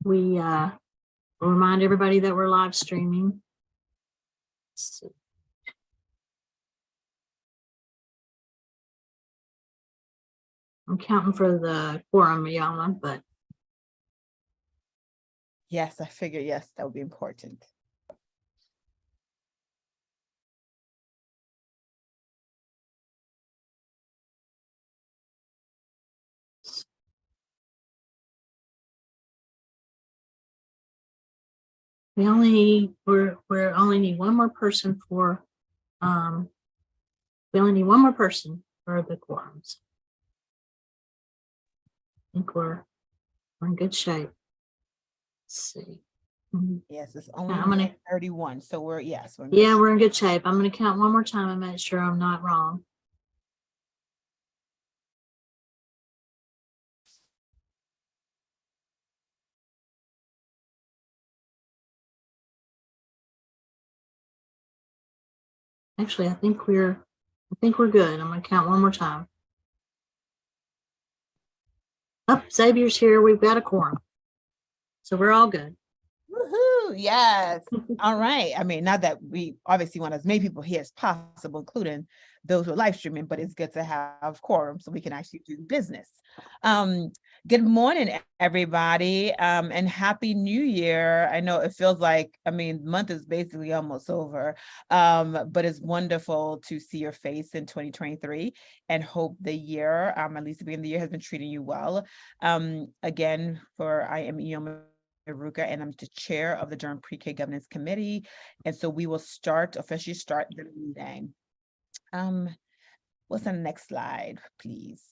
We will remind everybody that we're live streaming. I'm counting for the quorum, Yama, but Yes, I figure, yes, that would be important. we only need one more person for we only need one more person for the quorums. I think we're in good shape. Let's see. Yes, it's only I'm gonna 31. So we're in we're in good shape. I'm gonna count one more time and make sure I'm not wrong. Actually, I think we're good. I'm gonna count one more time. Oh, Xavier's here. We've got a quorum. So we're all good. Woohoo! Yes. All right. I mean, not that we obviously want as many people here as possible, including those who are live streaming, but it's good to have quorum so we can actually do business. Good morning, everybody, and Happy New Year. I know it feels like, I mean, the month is basically almost over, but it's wonderful to see your face in 2023 and hope the year, at least the beginning of the year, has been treating you well. Again, I am Ioma Ruka, and I'm the chair of the Durham PreK Governance Committee. And so we will officially start the meeting. What's on the next slide, please?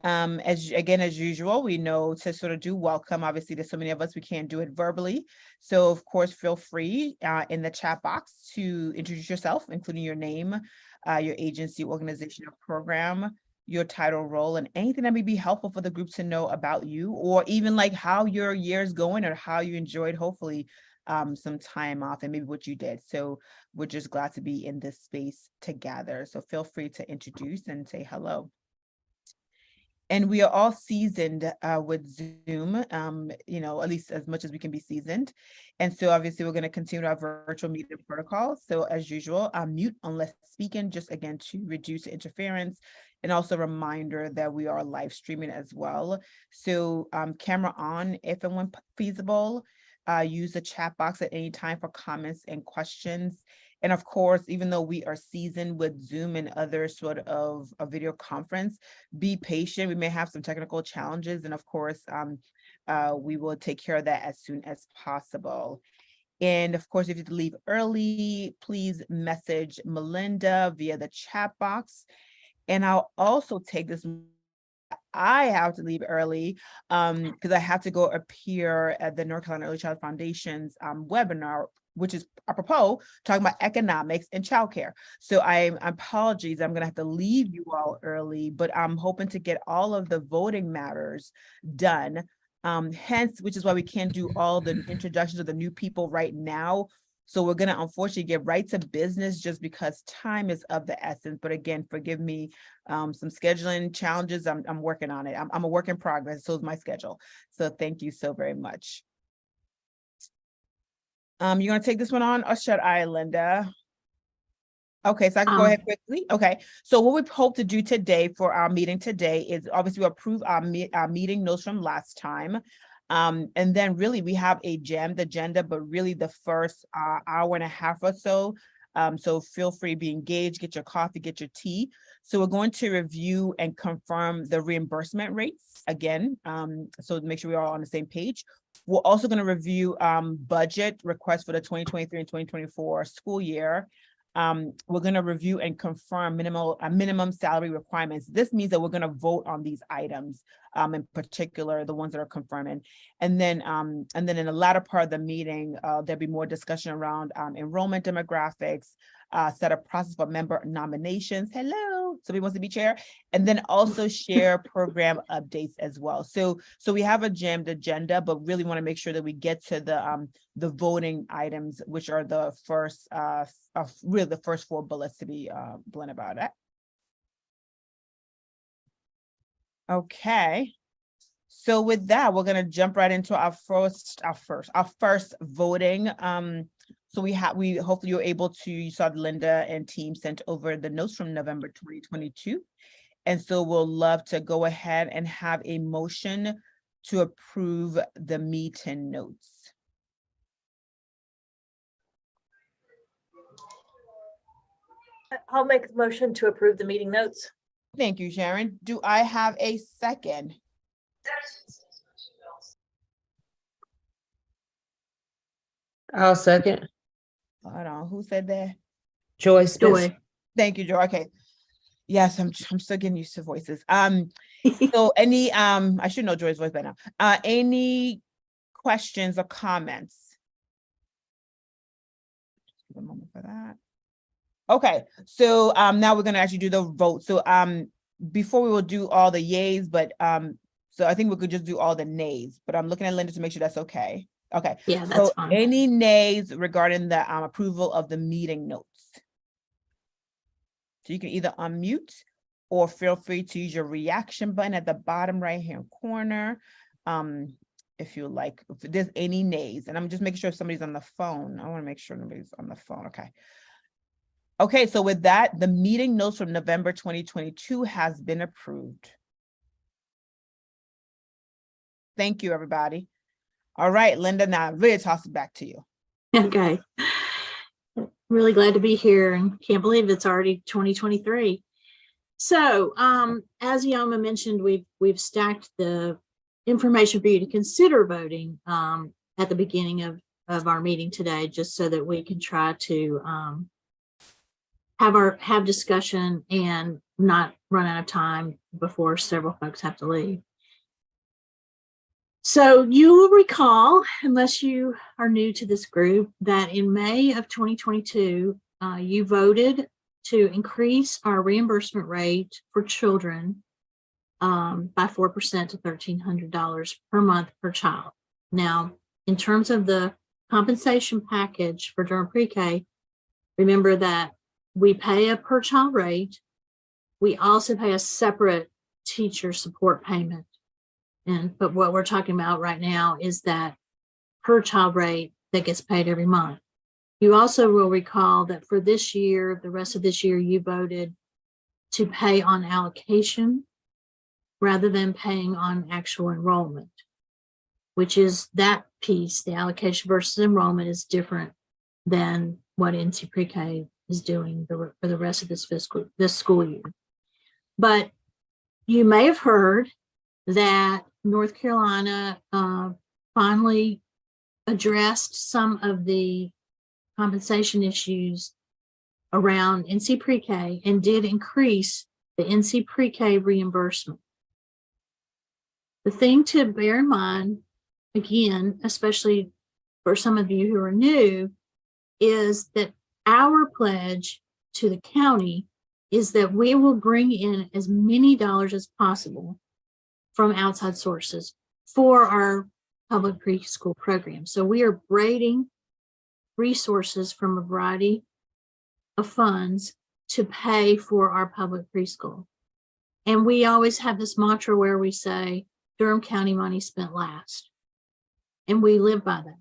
As usual, we know to sort of do welcome. Obviously, there's so many of us, we can't do it verbally. So of course, feel free in the chat box to introduce yourself, including your name, your agency, organization, or program, your title, role, and anything that may be helpful for the group to know about you, or even like how your year's going or how you enjoyed, hopefully, some time off and maybe what you did. So we're just glad to be in this space together. So feel free to introduce and say hello. And we are all seasoned with Zoom, at least as much as we can be seasoned. And so obviously we're going to continue our virtual meeting protocol. So as usual, mute unless speaking, just again to reduce interference. And also a reminder that we are live streaming as well. So camera on if and when feasible. Use the chat box at any time for comments and questions. And of course, even though we are seasoned with Zoom and other sort of a video conference, be patient. We may have some technical challenges. And of course, we will take care of that as soon as possible. And of course, if you have to leave early, please message Melinda via the chat box. And I'll also take this. I have to leave early because I have to go appear at the North Carolina Early Child Foundation's webinar, which is apropos talking about economics and childcare. So apologies, I'm gonna have to leave you all early, but I'm hoping to get all of the voting matters done. Hence, which is why we can't do all the introductions of the new people right now. So we're gonna unfortunately get right to business just because time is of the essence. But again, forgive me, some scheduling challenges. I'm working on it. I'm a work in progress. So is my schedule. So thank you so very much. You gonna take this one on, or should I, Linda? Okay, so I can go ahead quickly. Okay, so what we hope to do today for our meeting today is obviously approve our meeting notes from last time. And then really we have a jammed agenda, but really the first hour and a half or so. So feel free to be engaged, get your coffee, get your tea. So we're going to review and confirm the reimbursement rates again. So make sure we're all on the same page. We're also going to review budget requests for the 2023 and 2024 school year. We're going to review and confirm minimum salary requirements. This means that we're going to vote on these items, in particular, the ones that are confirming. And then in the latter part of the meeting, there'll be more discussion around enrollment demographics, set a process for member nominations. Hello, somebody wants to be chair, and then also share program updates as well. So we have a jammed agenda, but really want to make sure that we get to the voting items, which are the first, really the first 4 bullets to be blunt about it. Okay. So with that, we're gonna jump right into our first voting. So we hopefully you're able to, you saw Linda and team sent over the notes from November 2022. And so we'll love to go ahead and have a motion to approve the meeting notes. I'll make a motion to approve the meeting notes. Thank you, Sharon. Do I have a second? I'll second. Hold on, who said that? Joy Smith. Joy. Thank you, Joe. Okay. Yes, I'm still getting used to voices. So any, I should know Joy's voice by now. Any questions or comments? Just give a moment for that. Okay, so now we're gonna actually do the vote. So before we will do all the yays, but so I think we could just do all the nays, but I'm looking at Linda to make sure that's okay. Okay. Yeah, that's So fine. any nays regarding the approval of the meeting notes? So you can either unmute or feel free to use your reaction button at the bottom right-hand corner. If you like, if there's any nays, and I'm just making sure if somebody's on the phone. I want to make sure nobody's on the phone. Okay. Okay, so with that, the meeting notes from November 2022 has been approved. Thank you, everybody. All right, Linda, now I really toss it back to you. Okay. Really glad to be here and can't believe it's already 2023. So as Yoma mentioned, we've stacked the information for you to consider voting at the beginning of our meeting today, just so that we can try to have discussion and not run out of time before several folks have to leave. So you will recall, unless you are new to this group, that in May of 2022, you voted to increase our reimbursement rate for children by 4% to $1,300 per month per child. Now, in terms of the compensation package for Durham PreK, remember that we pay a per child rate. We also pay a separate teacher support payment. But what we're talking about right now is that per child rate that gets paid every month. You also will recall that for this year, the rest of this year, you voted to pay on allocation rather than paying on actual enrollment, which is that piece. The allocation versus enrollment is different than what NC PreK is doing for the rest of this school year. But you may have heard that North Carolina finally addressed some of the compensation issues around NC PreK and did increase the NC PreK reimbursement. The thing to bear in mind, again, especially for some of you who are new, is that our pledge to the county is that we will bring in as many dollars as possible from outside sources for our public preschool program. So we are braiding resources from a variety of funds to pay for our public preschool. And we always have this mantra where we say, Durham County money spent last. And we live by that.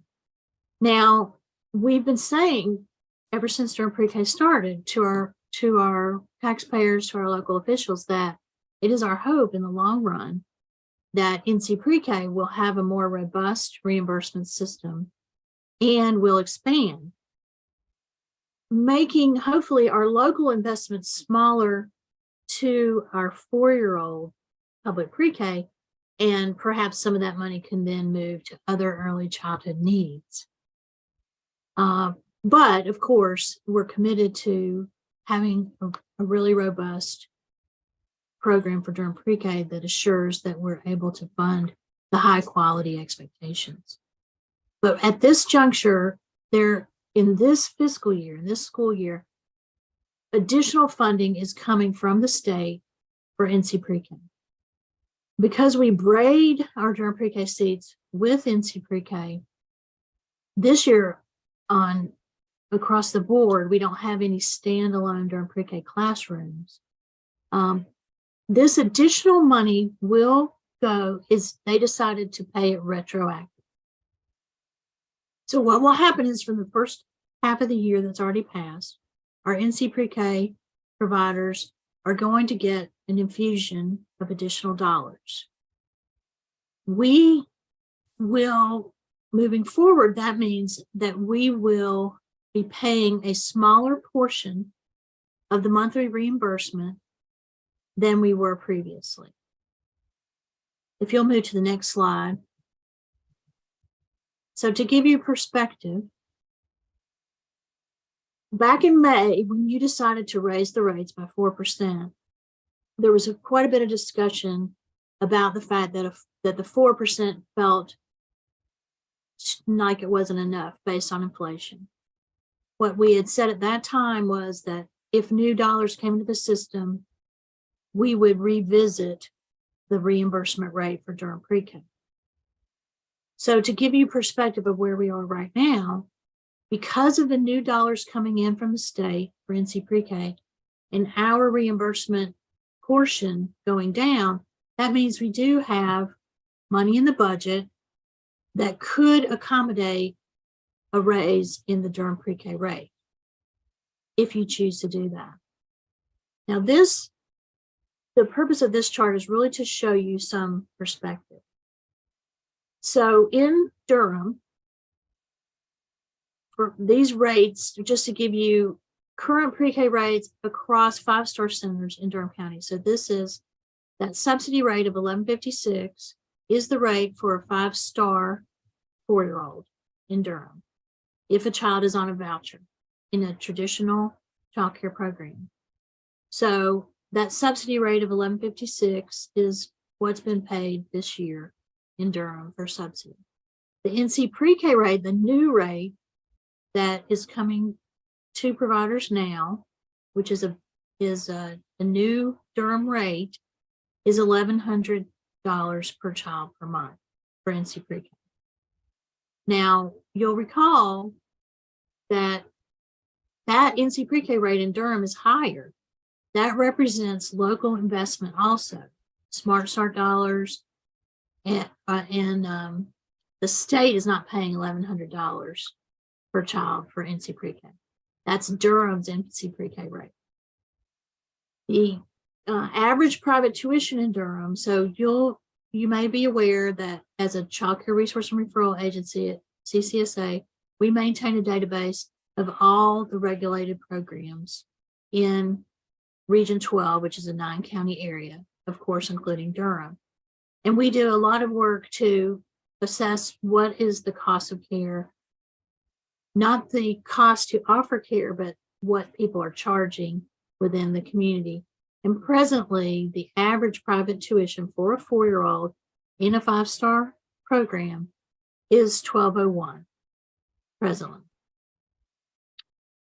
Now, we've been saying ever since Durham PreK started to our taxpayers, to our local officials, that it is our hope in the long run that NC PreK will have a more robust reimbursement system and will expand, making hopefully our local investments smaller to our 4-year-old public pre-K, and perhaps some of that money can then move to other early childhood needs. But of course, we're committed to having a really robust program for Durham PreK that assures that we're able to fund the high quality expectations. But at this juncture, in this fiscal year, in this school year, additional funding is coming from the state for NC PreK. Because we braid our Durham PreK seats with NC PreK, this year across the board, we don't have any standalone Durham PreK classrooms. This additional money will go is they decided to pay it retroactive. So what will happen is from the first half of the year that's already passed, our NC Pre-K providers are going to get an infusion of additional dollars. We will, moving forward, that means that we will be paying a smaller portion of the monthly reimbursement than we were previously. If you'll move to the next slide. So to give you perspective, back in May, when you decided to raise the rates by 4%, there was quite a bit of discussion about the fact that the 4% felt like it wasn't enough based on inflation. What we had said at that time was that if new dollars came into the system, we would revisit the reimbursement rate for Durham PreK. So to give you perspective of where we are right now, because of the new dollars coming in from the state for NC Pre-K and our reimbursement portion going down, that means we do have money in the budget that could accommodate a raise in the Durham Pre-K rate, if you choose to do that. Now the purpose of this chart is really to show you some perspective. So in Durham, for these rates, just to give you current pre-K rates across 5-star centers in Durham County. So this is that subsidy rate of $11.56 is the rate for a 5-star 4-year-old in Durham if a child is on a voucher in a traditional child care program. So that subsidy rate of $11.56 is what's been paid this year in Durham for subsidy. The NC Pre-K rate, the new rate that is coming to providers now, which is a new Durham rate, is $1,100 per child per month for NC Pre-K. Now, you'll recall that NC Pre-K rate in Durham is higher. That represents local investment also, Smart Start dollars, and the state is not paying $1,100 per child for NC Pre-K. That's Durham's NC Pre-K rate. The average private tuition in Durham, so you may be aware that as a child care resource and referral agency at CCSA, we maintain a database of all the regulated programs in Region 12, which is a 9-county area, of course, including Durham. And we do a lot of work to assess what is the cost of care, not the cost to offer care, but what people are charging within the community. And presently, the average private tuition for a 4-year-old in a 5-star program is $1,201 presently.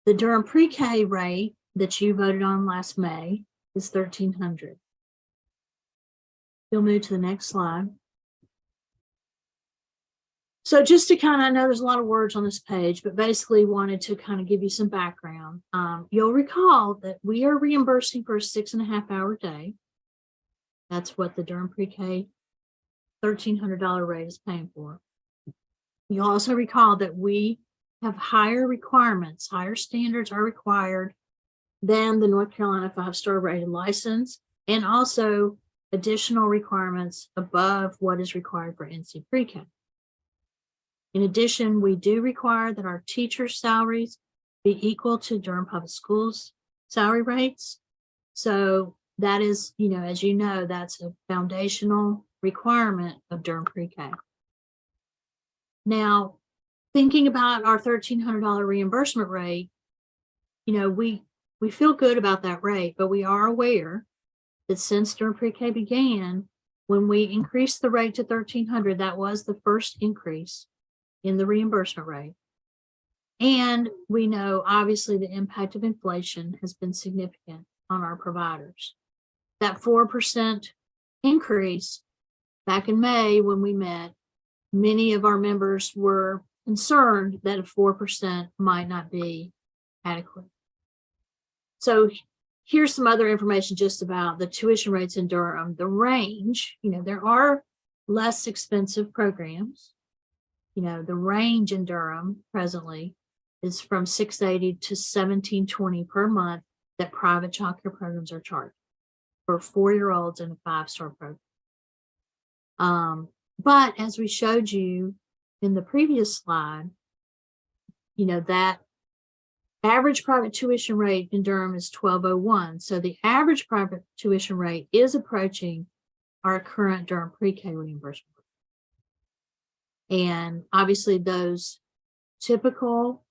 The Durham Pre-K rate that you voted on last May is $1,300. You'll move to the next slide. So just to kind of, I know there's a lot of words on this page, but basically wanted to kind of give you some background. You'll recall that we are reimbursing for a 6.5-hour day. That's what the Durham Pre-K $1,300 rate is paying for. You'll also recall that we have higher requirements, higher standards are required than the North Carolina 5-star rated license, and also additional requirements above what is required for NC Pre-K. In addition, we do require that our teachers' salaries be equal to Durham Public Schools salary rates. So that is, as you know, that's a foundational requirement of Durham Pre-K. Now, thinking about our $1,300 reimbursement rate, we feel good about that rate, but we are aware that since Durham Pre-K began, when we increased the rate to $1,300, that was the first increase in the reimbursement rate. And we know, obviously, the impact of inflation has been significant on our providers. That 4% increase back in May when we met, many of our members were concerned that a 4% might not be adequate. So here's some other information just about the tuition rates in Durham. The range, there are less expensive programs. The range in Durham presently is from $680 to $1,720 per month that private childcare programs are charged for 4-year-olds in a 5-star program. But as we showed you in the previous slide, that average private tuition rate in Durham is $1,201. So the average private tuition rate is approaching our current Durham pre-K reimbursement. And obviously those typical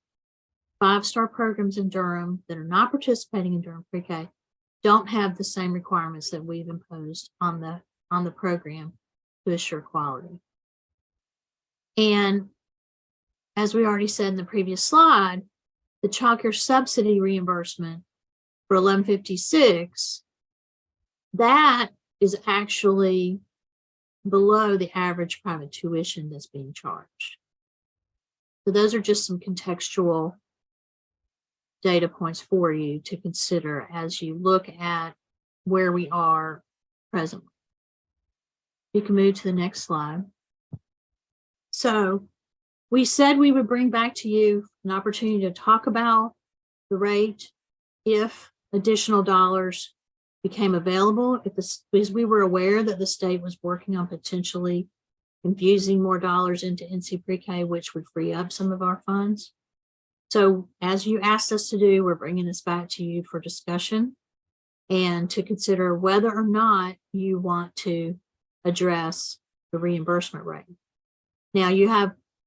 5-star programs in Durham that are not participating in Durham pre-K don't have the same requirements that we've imposed on the program to assure quality. And as we already said in the previous slide, the child care subsidy reimbursement for 1156, that is actually below the average private tuition that's being charged. So those are just some contextual data points for you to consider as you look at where we are presently. You can move to the next slide. So we said we would bring back to you an opportunity to talk about the rate if additional dollars became available, because we were aware that the state was working on potentially infusing more dollars into NC pre-K, which would free up some of our funds. So as you asked us to do, we're bringing this back to you for discussion and to consider whether or not you want to address the reimbursement rate. Now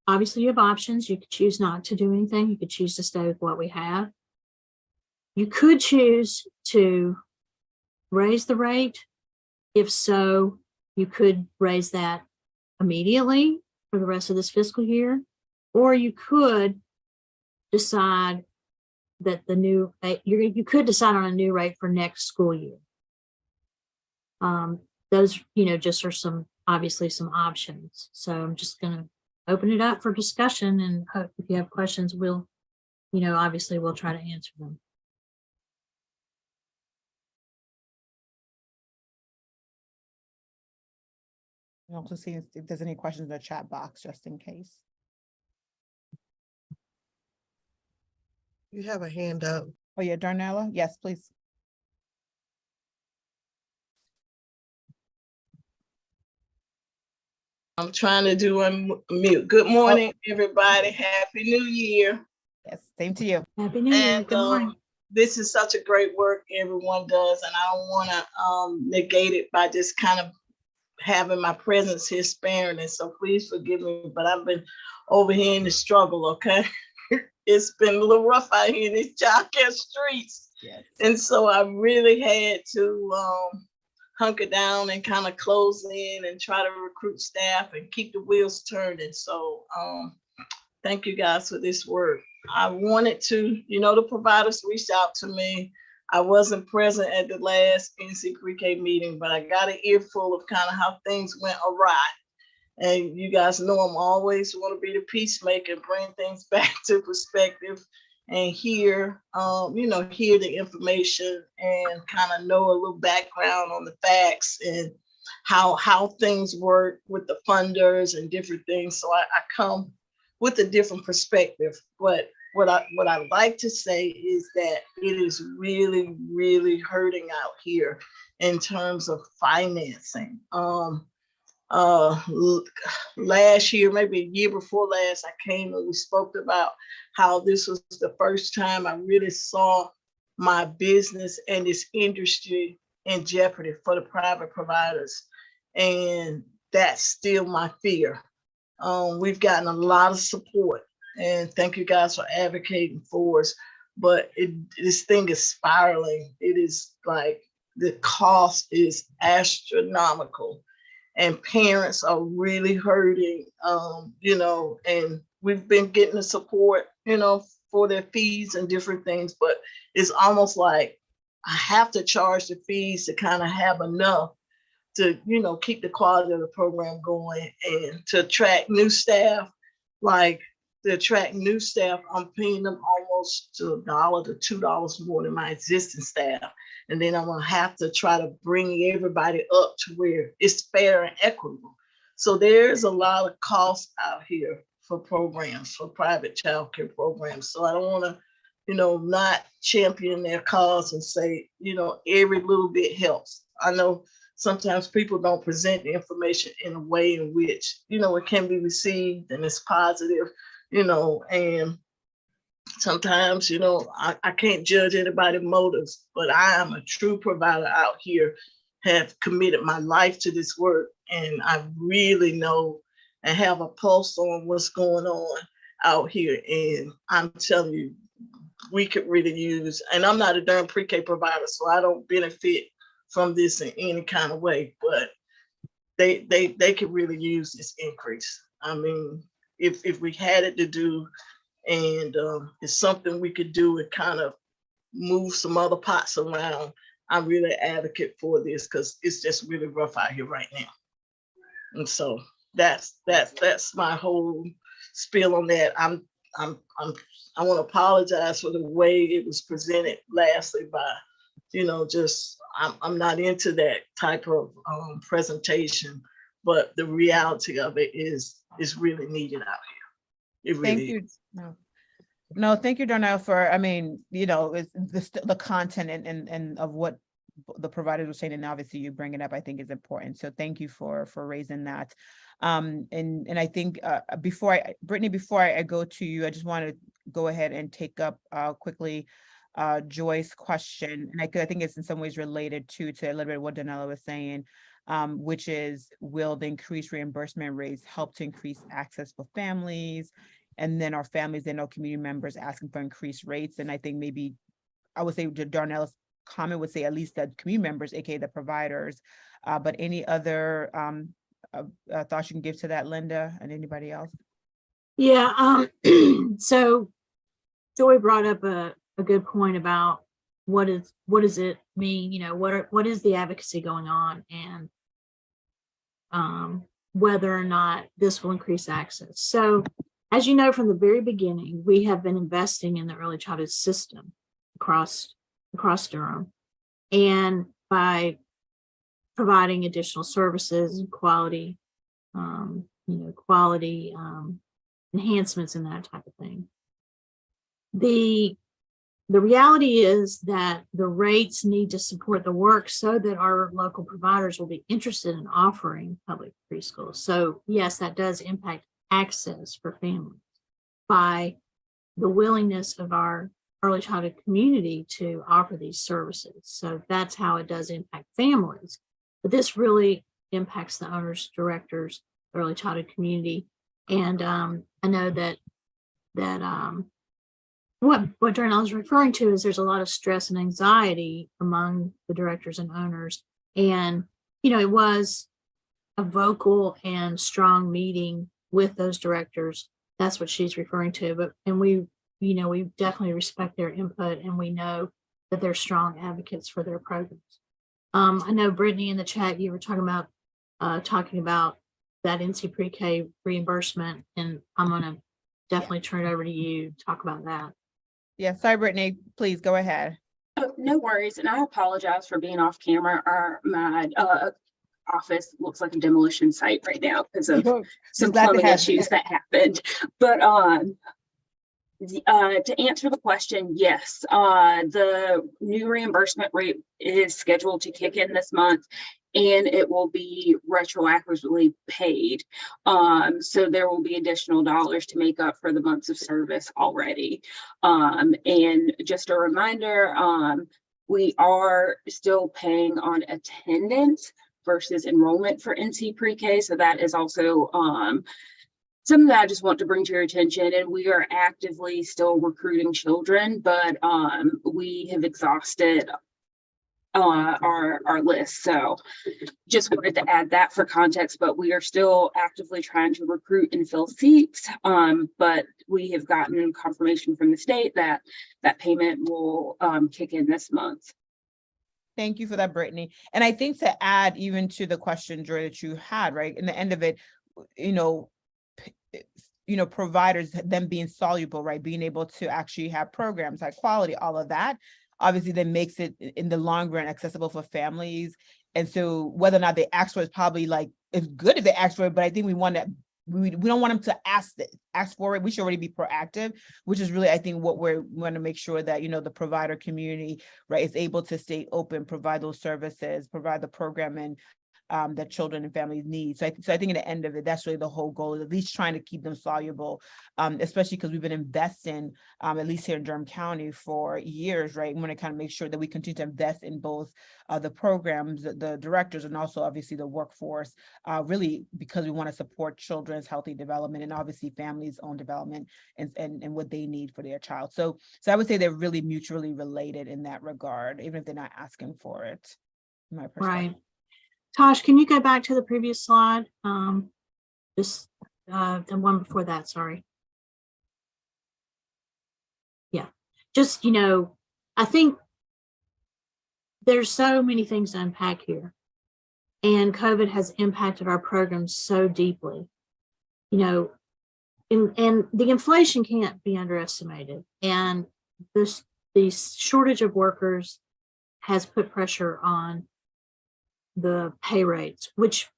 obviously you have options. You could choose not to do anything. You could choose to stay with what we have. You could choose to raise the rate. If so, you could raise that immediately for the rest of this fiscal year, or you could decide that you could decide on a new rate for next school year. Those, just are obviously some options. So I'm just going to open it up for discussion, and hope if you have questions, obviously we'll try to answer them. And also see if there's any questions in the chat box, just in case. You have a hand up. Oh yeah, Darnella, yes, please. I'm trying to do unmute. Good morning, everybody. Happy New Year. Yes, same to you. Happy New Year. And Good morning. this is such a great work everyone does, and I don't want to negate it by just kind of having my presence here sparing it. So please forgive me, but I've been over here in the struggle, okay? It's been a little rough out here in these childcare streets. Yes. And so I really had to hunker down and kind of close in and try to recruit staff and keep the wheels turning. So thank you guys for this work. I wanted to, the providers reached out to me. I wasn't present at the last NC pre-K meeting, but I got an earful of kind of how things went awry. And you guys know I'm always want to be the peacemaker and bring things back to perspective and hear the information and kind of know a little background on the facts and how things work with the funders and different things. So I come with a different perspective. But what I like to say is that it is really, really hurting out here in terms of financing. Last year, maybe a year before last, I came and we spoke about how this was the first time I really saw my business and this industry in jeopardy for the private providers. And that's still my fear. We've gotten a lot of support, and thank you guys for advocating for us. But this thing is spiraling. It is like the cost is astronomical. And parents are really hurting, and we've been getting the support, for their fees and different things, but it's almost like I have to charge the fees to kind of have enough to, keep the quality of the program going and to attract new staff. Like to attract new staff, I'm paying them almost almost to $1 to $2 more than my existing staff. And then I'm gonna have to try to bring everybody up to where it's fair and equitable. So there's a lot of costs out here for programs, for private childcare programs. So I don't want to, not champion their cause and say, every little bit helps. I know sometimes people don't present the information in a way in which, it can be received and it's positive, and sometimes, I can't judge anybody's motives, but I am a true provider out here, have committed my life to this work, and I really know and have a pulse on what's going on out here. And I'm telling you, we could really use, and I'm not a Durham PreK provider, so I don't benefit from this in any kind of way, but they could really use this increase. I mean, if we had it to do, and it's something we could do and kind of move some other pots around, I'm really advocate for this because it's just really rough out here right now. And so that's my whole spiel on that. I want to apologize for the way it was presented lastly by, just I'm not into that type of presentation, but the reality of it is really needed out here. It really Thank you. is. No, thank you, Darnell, for, it's the content and of what the providers were saying, and obviously you bring it up, I think is important. So thank you for raising that. And I think Brittany, before I go to you, I just want to go ahead and take up quickly Joy's question, and I think it's in some ways related to a little bit of what Donella was saying, which is, will the increased reimbursement rates help to increase access for families? And then our families and our community members asking for increased rates. And I think maybe I would say Darnell's comment would say at least the community members, aka the providers. But any other thoughts you can give to that, Linda, and anybody else? Yeah. So Joy brought up a good point about what does it mean? What is the advocacy going on, and whether or not this will increase access. So, as you know, from the very beginning, we have been investing in the early childhood system across Durham, and by providing additional services and quality enhancements and that type of thing. The reality is that the rates need to support the work so that our local providers will be interested in offering public preschools. So yes, that does impact access for families by the willingness of our early childhood community to offer these services. So that's how it does impact families. But this really impacts the owners, directors, early childhood community. And I know that what Darnell is referring to is there's a lot of stress and anxiety among the directors and owners. And, it was a vocal and strong meeting with those directors. That's what she's referring to. And we definitely respect their input, and we know that they're strong advocates for their programs. I know Brittany in the chat, you were talking about that NC PreK reimbursement, and I'm going to definitely turn it over to you to talk about that. Yeah, sorry, Brittany, please go ahead. Oh, no worries, and I apologize for being off camera. My office looks like a demolition site right now because of some plumbing issues that happened. But to answer the question, yes, the new reimbursement rate is scheduled to kick in this month, and it will be retroactively paid. So there will be additional dollars to make up for the months of service already. And just a reminder, we are still paying on attendance versus enrollment for NC PreK. So that is also something that I just want to bring to your attention. And we are actively still recruiting children, but we have exhausted our list. So just wanted to add that for context, but we are still actively trying to recruit and fill seats. But we have gotten confirmation from the state that that payment will kick in this month. Thank you for that, Brittany. And I think to add even to the question, Joy, that you had, right, in the end of it, providers, them being soluble, right? Being able to actually have programs, high quality, all of that, obviously that makes it in the long run accessible for families. And so whether or not they ask for it is probably like, it's good if they ask for it, but I think we don't want them to ask for it. We should already be proactive, which is really, I think, what we want to make sure that, the provider community, right, is able to stay open, provide those services, provide the programming that children and families need. So I think at the end of it, that's really the whole goal, is at least trying to keep them soluble, especially because we've been investing, at least here in Durham County, for years, right? We want to kind of make sure that we continue to invest in both the programs, the directors, and also obviously the workforce, really because we want to support children's healthy development and obviously families' own development and what they need for their child. So I would say they're really mutually related in that regard, even if they're not asking for it, in my perspective. Right. Tosh, can you go back to the previous slide? Just the one before that, sorry. Yeah, just, I think there's so many things to unpack here. And COVID has impacted our programs so deeply, and the inflation can't be underestimated. And the shortage of workers has put pressure on the pay rates, which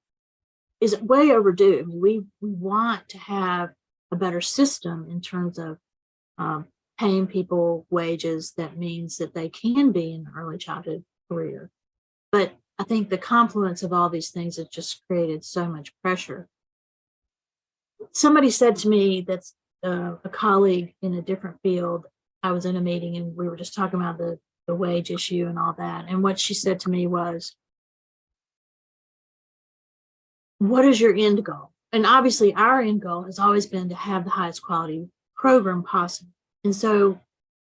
is way overdue. I mean, we want to have a better system in terms of paying people wages that means that they can be in early childhood career. But I think the confluence of all these things has just created so much pressure. Somebody said to me, that's a colleague in a different field, I was in a meeting and we were just talking about the wage issue and all that. And what she said to me was, what is your end goal? And obviously our end goal has always been to have the highest quality program possible. And so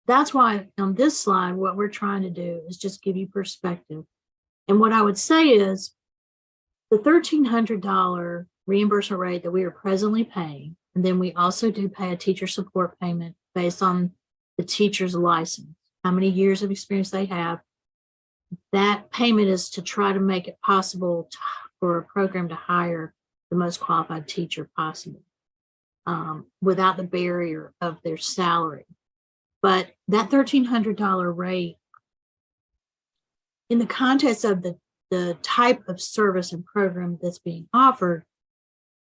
that's why on this slide, what we're trying to do is just give you perspective. And what I would say is the $1,300 reimbursement rate that we are presently paying, and then we also do pay a teacher support payment based on the teacher's license, how many years of experience they have. That payment is to try to make it possible for a program to hire the most qualified teacher possible, without the barrier of their salary. But that $1,300 rate, in the context of the type of service and program that's being offered,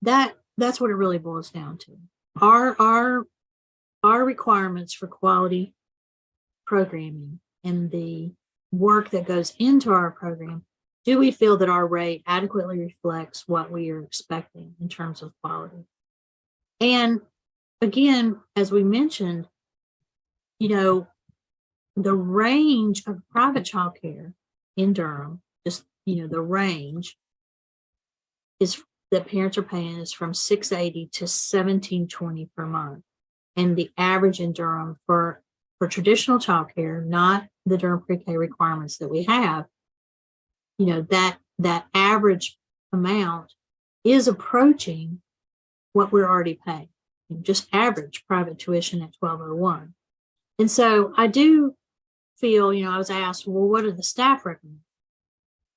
that's what it really boils down to. Our requirements for quality programming and the work that goes into our program, do we feel that our rate adequately reflects what we are expecting in terms of quality? And again, as we mentioned, the range of private childcare in Durham, just, the range is that parents are paying is from $680 to $1,720 per month. And the average in Durham for traditional childcare, not the Durham PreK requirements that we have, that average amount is approaching what we're already paying, just average private tuition at $1,201. And so I do feel, I was asked, well, what do the staff recommend?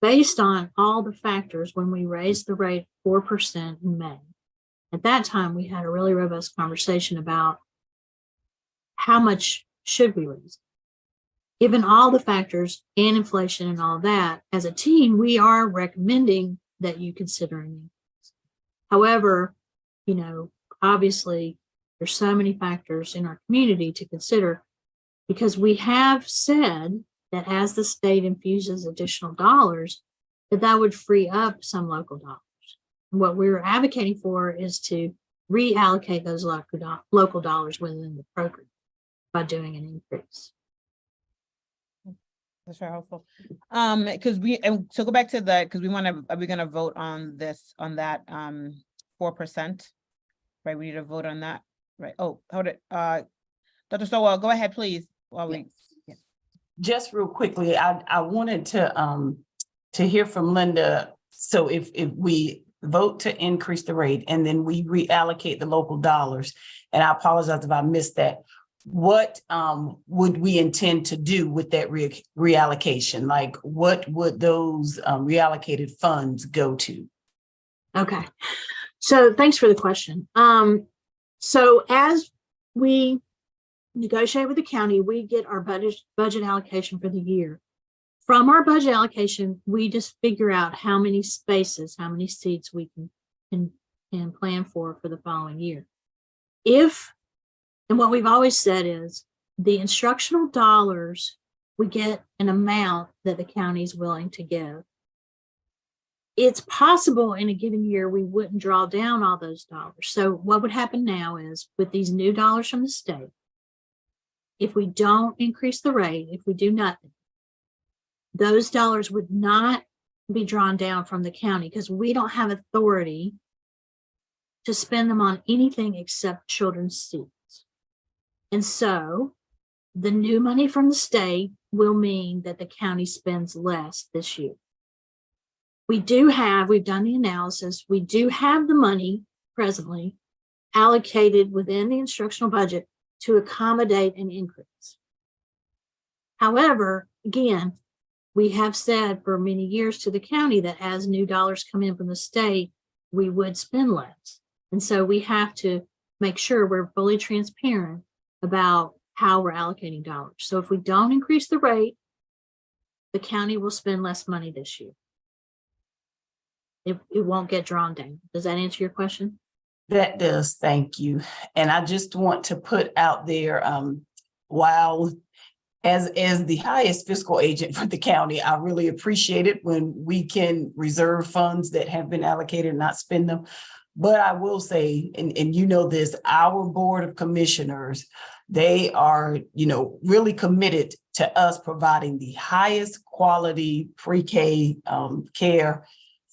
Based on all the factors, when we raised the rate 4% in May, at that time, we had a really robust conversation about how much should we raise. Given all the factors and inflation and all that, as a team, we are recommending that you consider an increase. However, obviously, there's so many factors in our community to consider, because we have said that as the state infuses additional dollars, that would free up some local dollars. What we're advocating for is to reallocate those local dollars within the program by doing an increase. That's very helpful. Because so go back to that, because are we going to vote on that 4%? Right, we need to vote on that. Right. Oh, hold it. Dr. Stowell, go ahead, please. Just real quickly, I wanted to hear from Linda. So if we vote to increase the rate and then we reallocate the local dollars, and I apologize if I missed that, what would we intend to do with that reallocation? Like, what would those reallocated funds go to? Okay, so thanks for the question. So as we negotiate with the county, we get our budget allocation for the year. From our budget allocation, we just figure out how many spaces, how many seats we can plan for the following year. And what we've always said is the instructional dollars, we get an amount that the county is willing to give. It's possible in a given year we wouldn't draw down all those dollars. So what would happen now is with these new dollars from the state, if we don't increase the rate, if we do nothing, those dollars would not be drawn down from the county because we don't have authority to spend them on anything except children's seats. And so the new money from the state will mean that the county spends less this year. We've done the analysis, we do have the money presently allocated within the instructional budget to accommodate an increase. However, again, we have said for many years to the county that as new dollars come in from the state, we would spend less. And so we have to make sure we're fully transparent about how we're allocating dollars. So if we don't increase the rate, the county will spend less money this year. It won't get drawn down. Does that answer your question? That does, thank you. And I just want to put out there, while as the highest fiscal agent for the county, I really appreciate it when we can reserve funds that have been allocated and not spend them. But I will say, and you know this, our Board of Commissioners, they are, really committed to us providing the highest quality pre-K care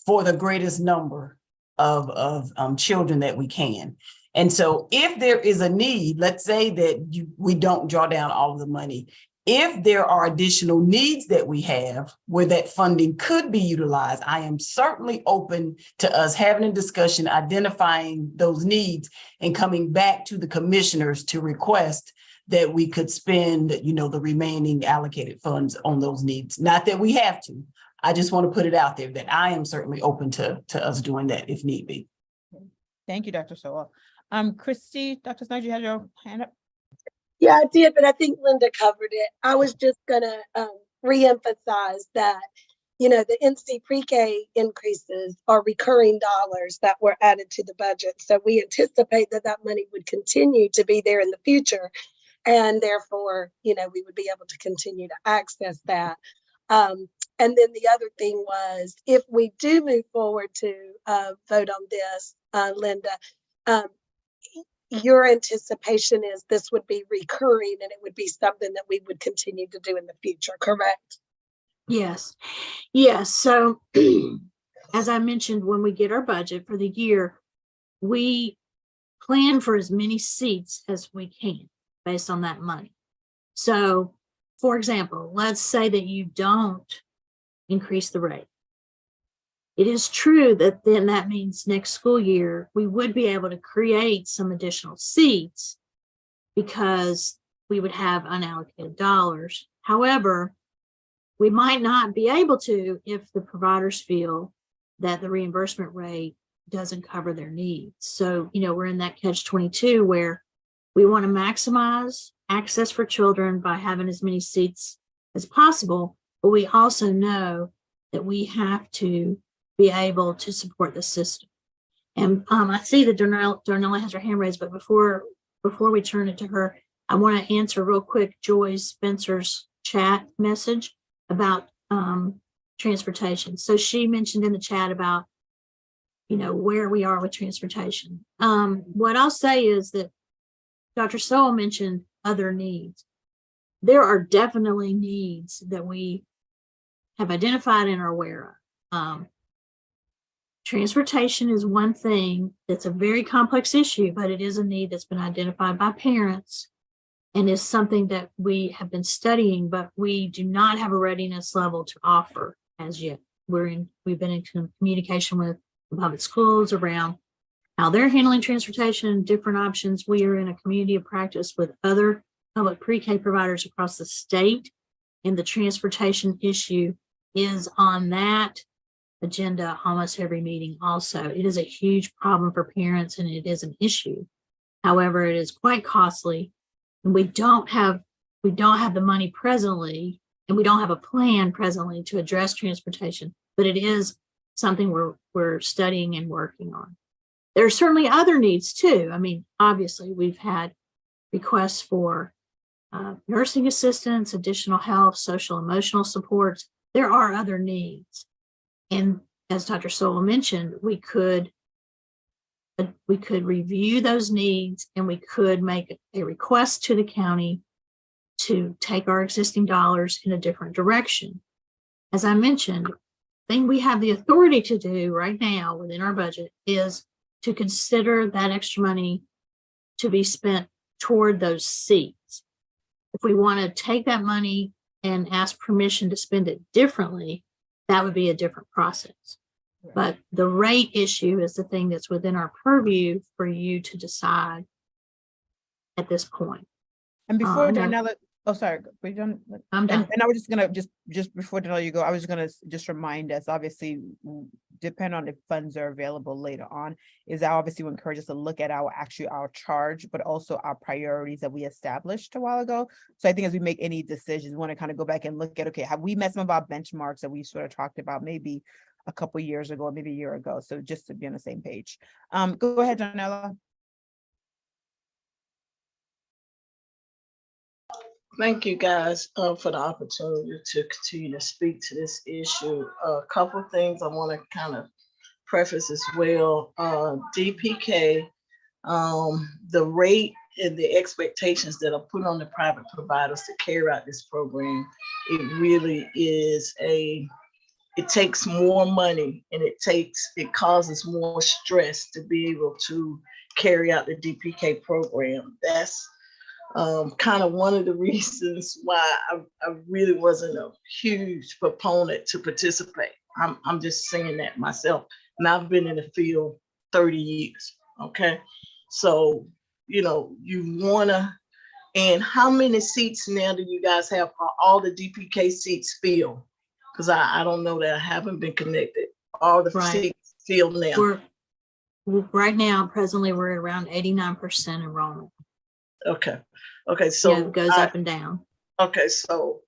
for the greatest number of children that we can. And so if there is a need, let's say that we don't draw down all of the money. If there are additional needs that we have where that funding could be utilized, I am certainly open to us having a discussion, identifying those needs and coming back to the commissioners to request that we could spend, the remaining allocated funds on those needs. Not that we have to. I just want to put it out there that I am certainly open to us doing that if need be. Thank you, Dr. Sowell. Christy, Dr. Snyder, you had your hand up? Yeah, I did, but I think Linda covered it. I was just gonna reemphasize that, the NC pre-K increases are recurring dollars that were added to the budget. So we anticipate that money would continue to be there in the future. And therefore, we would be able to continue to access that. And then the other thing was, if we do move forward to vote on this, Linda, your anticipation is this would be recurring and it would be something that we would continue to do in the future, correct? Yes. So as I mentioned, when we get our budget for the year, we plan for as many seats as we can based on that money. So, for example, let's say that you don't increase the rate. It is true that then that means next school year, we would be able to create some additional seats because we would have unallocated dollars. However, we might not be able to if the providers feel that the reimbursement rate doesn't cover their needs. So, we're in that catch-22 where we want to maximize access for children by having as many seats as possible, but we also know that we have to be able to support the system. And I see that Darnella has her hand raised, but before we turn it to her, I want to answer real quick Joy Spencer's chat message about transportation. So she mentioned in the chat about, where we are with transportation. What I'll say is that Dr. Sowell mentioned other needs. There are definitely needs that we have identified and are aware of. Transportation is one thing that's a very complex issue, but it is a need that's been identified by parents and is something that we have been studying, but we do not have a readiness level to offer as yet. We've been in communication with the public schools around how they're handling transportation, different options. We are in a community of practice with other public pre-K providers across the state, and the transportation issue is on that agenda almost every meeting also. It is a huge problem for parents and it is an issue. However, it is quite costly, and we don't have the money presently, and we don't have a plan presently to address transportation, but it is something we're studying and working on. There are certainly other needs too. I mean, obviously, we've had requests for nursing assistance, additional health, social, emotional supports. There are other needs. And as Dr. Sowell mentioned, we could review those needs, and we could make a request to the county to take our existing dollars in a different direction. As I mentioned, the thing we have the authority to do right now within our budget is to consider that extra money to be spent toward those seats. If we want to take that money and ask permission to spend it differently, that would be a different process. But the rate issue is the thing that's within our purview for you to decide at this point. And before no. Janella, oh, sorry, we don't. I'm done. And I was just gonna just before Janella, you go, I was gonna just remind us, obviously, depend on if funds are available later on, is that obviously will encourage us to look at our charge, but also our priorities that we established a while ago. So I think as we make any decisions, we want to kind of go back and look at, okay, have we met some of our benchmarks that we sort of talked about maybe a couple of years ago, or maybe a year ago. So just to be on the same page. Go ahead, Janella. Thank you guys for the opportunity to continue to speak to this issue. A couple of things I want to kind of preface as well. DPK, the rate and the expectations that are put on the private providers to carry out this program, it really is it takes more money, and it causes more stress to be able to carry out the DPK program. That's kind of one of the reasons why I really wasn't a huge proponent to participate. I'm just saying that myself, and I've been in the field 30 years, okay? So, you wanna, and how many seats now do you guys have? Are all the DPK seats filled? Because I don't know that, I haven't been connected. All the seats filled now. Right now, presently, we're at around 89% enrollment. Okay, so it goes up and down. Okay, so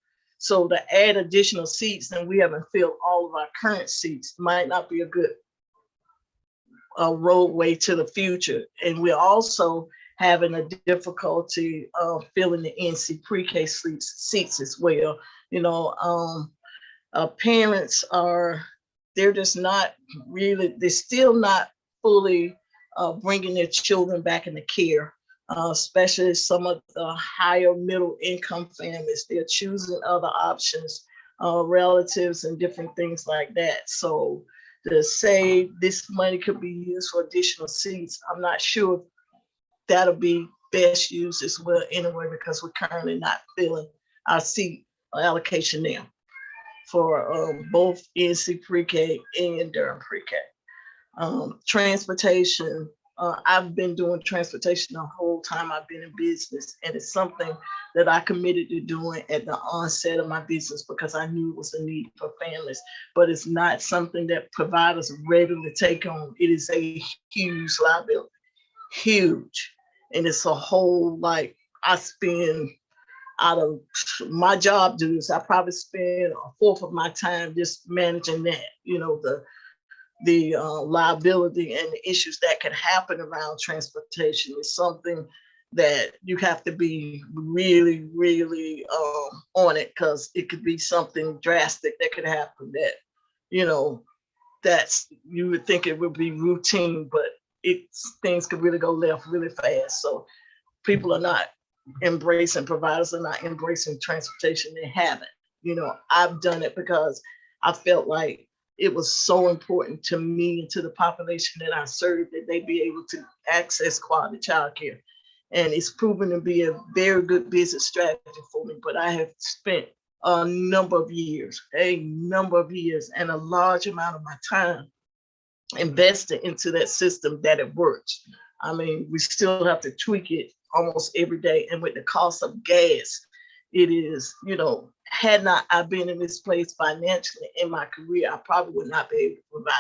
to add additional seats, then we haven't filled all of our current seats, might not be a good roadway to the future. And we're also having a difficulty filling the NC pre-K seats as well. Parents they're just not really, they're still not fully bringing their children back into care. Especially some of the higher middle income families, they're choosing other options, relatives and different things like that. So to say this money could be used for additional seats, I'm not sure that'll be best used as well anyway, because we're currently not filling our seat allocation now for both NC pre-K and Durham pre-K. Transportation, I've been doing transportation the whole time I've been in business, and it's something that I committed to doing at the onset of my business because I knew it was a need for families, but it's not something that providers readily take on. It is a huge liability, huge. And it's a whole, like, I spend out of my job duties, I probably spend a fourth of my time just managing that, the liability and the issues that can happen around transportation is something that you have to be really, really on it, because it could be something drastic that could happen that, that's, you would think it would be routine, but things could really go left really fast. So people are not embracing, providers are not embracing transportation. They haven't. I've done it because I felt like it was so important to me and to the population that I served that they be able to access quality childcare. And it's proven to be a very good business strategy for me. But I have spent a number of years and a large amount of my time invested into that system that it works. I mean, we still have to tweak it almost every day. And with the cost of gas, it is, had not I been in this place financially in my career, I probably would not be able to provide.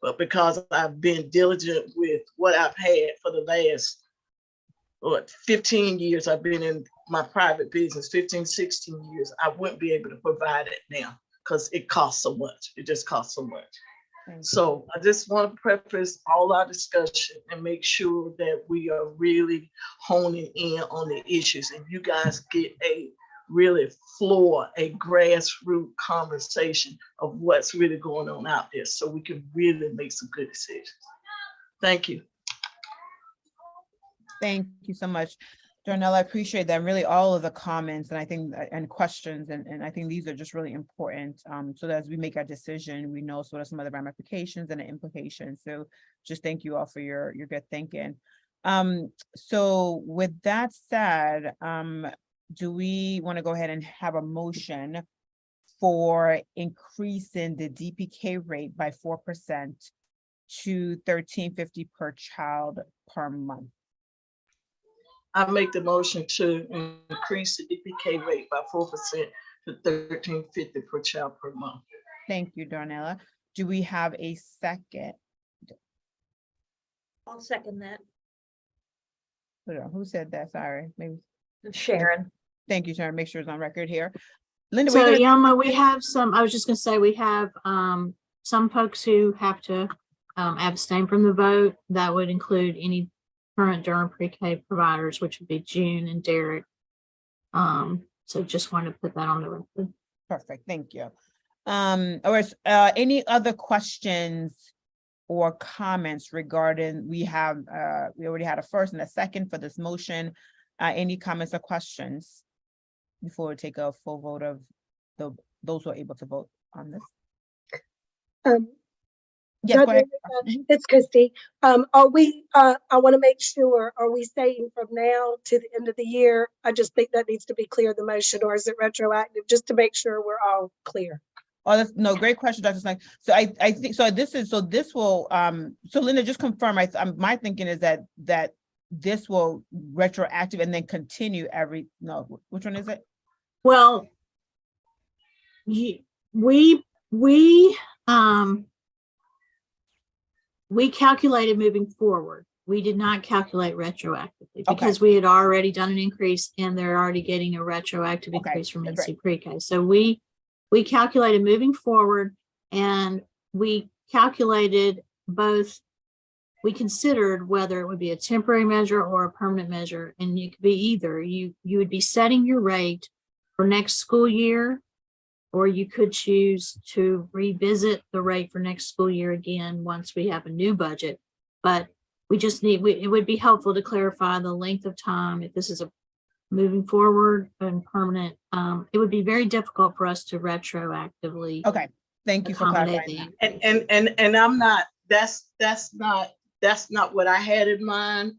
But because I've been diligent with what I've had for the last what, 15 years I've been in my private business, 15, 16 years, I wouldn't be able to provide it now because it costs so much. It just costs so much. Thank you. So I just want to preface all our discussion and make sure that we are really honing in on the issues and you guys get a really a grassroots conversation of what's really going on out there so we can really make some good decisions. Thank you. Thank you so much, Darnell. I appreciate that. Really all of the comments and I think and questions and I think these are just really important so that as we make our decision, we know sort of some of the ramifications and the implications. So just thank you all for your good thinking. So with that said, do we want to go ahead and have a motion for increasing the DPK rate by 4% to $13.50 per child per month? I make the motion to increase the DPK rate by 4% to $13.50 per child per month. Thank you, Darnella. Do we have a second? I'll second that. Hold on, who said that? Sorry, maybe. Sharon. Thank you, Sharon. Make sure it's on record here. Linda, So we're gonna, Yama, we have some, I was just gonna say, we have some folks who have to abstain from the vote. That would include any current Durham PreK providers, which would be June and Derek. So just wanted to put that on the record. perfect, thank you. All right, any other questions or comments regarding, we already had a first and a second for this motion. Any comments or questions before we take a full vote of those who are able to vote on this? Yes, go ahead. It's Christy. Are we, I want to make sure, are we saying from now to the end of the year? I just think that needs to be clear, the motion, or is it retroactive, just to make sure we're all clear? Oh, that's no, great question, Dr. Snag. So I think, this will, so Linda, just confirm, my thinking is that this will retroactive and then continue which one is it? Well, we calculated moving forward. We did not calculate retroactively because we had already done an increase and they're already getting a retroactive increase from NC PreK. So we calculated moving forward and we calculated both. We considered whether it would be a temporary measure or a permanent measure, and it could be either. You would be setting your rate for next school year, or you could choose to revisit the rate for next school year again once we have a new budget. But we just need, it would be helpful to clarify the length of time if this is a moving forward and permanent. It would be very difficult for us to retroactively. Okay, thank you for clarifying that. And I'm not, that's not what I had in mind.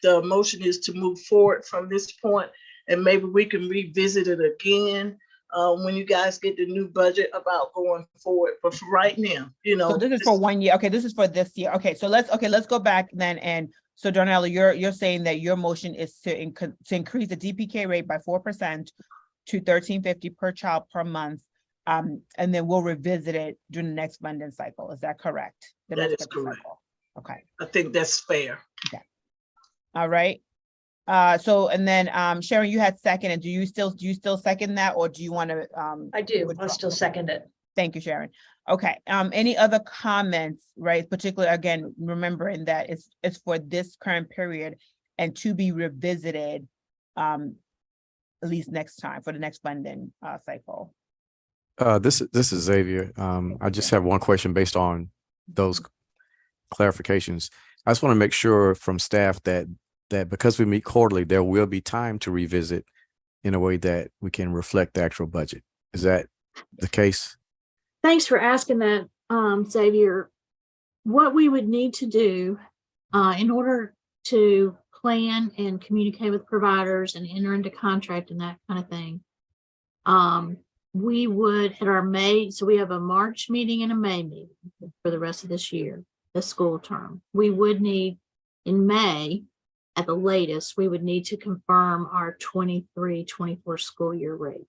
The motion is to move forward from this point, and maybe we can revisit it again when you guys get the new budget about going forward. But for right now, So this is for 1 year. Okay, this is for this year. Okay, so let's go back then. And so Darnella, you're saying that your motion is to increase the DPK rate by 4% to $13.50 per child per month. And then we'll revisit it during the next funding cycle. Is that correct? That is correct. Cycle. Okay. I think that's fair. Okay. All right. So and then Sharon, you had second, and do you still second that, or do you want to I do. I'll still second it. Thank you, Sharon. Okay. Any other comments, right? Particularly, again, remembering that it's for this current period and to be revisited at least next time for the next funding cycle. This is Xavier. I just have one question based on those clarifications. I just want to make sure from staff that because we meet quarterly, there will be time to revisit in a way that we can reflect the actual budget. Is that the case? Thanks for asking that, Xavier. What we would need to do in order to plan and communicate with providers and enter into contract and that kind of thing, we would at our May, so we have a March meeting and a May meeting for the rest of this year, the school term. We would need in May, at the latest, we would need to confirm our 23-24 school year rate.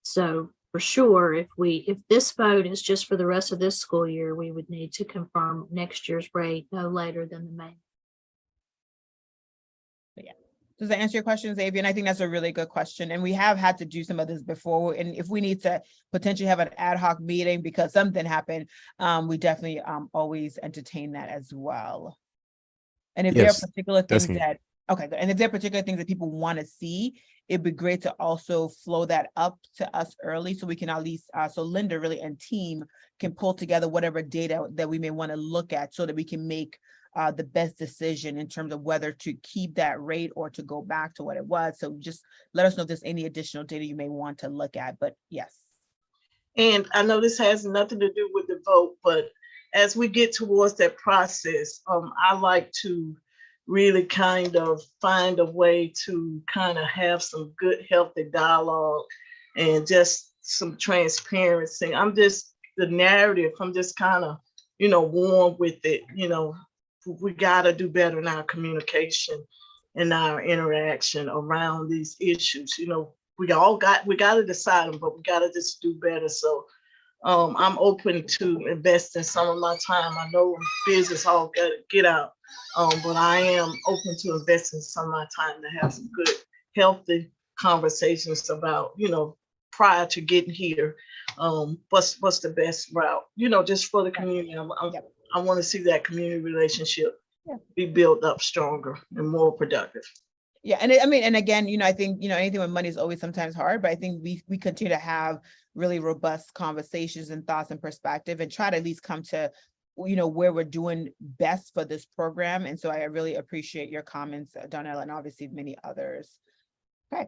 So for sure, if this vote is just for the rest of this school year, we would need to confirm next year's rate no later than the May. Does that answer your question, Xavier? And I think that's a really good question. And we have had to do some of this before. And if we need to potentially have an ad hoc meeting because something happened, we definitely always entertain that as well. And if Yes, there are particular that's things good. that, okay, good. And if there are particular things that people want to see, it'd be great to also flow that up to us early so we can at least, so Linda really and team can pull together whatever data that we may want to look at so that we can make the best decision in terms of whether to keep that rate or to go back to what it was. So just let us know if there's any additional data you may want to look at, but yes. And I know this has nothing to do with the vote, but as we get towards that process, I like to really kind of find a way to kind of have some good, healthy dialogue and just some transparency. I'm just the narrative. I'm just kind of, warm with it. We got to do better in our communication and our interaction around these issues. We got to decide them, but we got to just do better. So I'm open to investing some of my time. I know business all got to get out, but I am open to investing some of my time to have some good, healthy conversations about, prior to getting here, what's the best route, just for the community. I want to see that community relationship be built up stronger and more productive. Yeah, and and again, I think, anything with money is always sometimes hard, but I think we continue to have really robust conversations and thoughts and perspective and try to at least come to, where we're doing best for this program. And so I really appreciate your comments, Donnell, and obviously many others. Okay.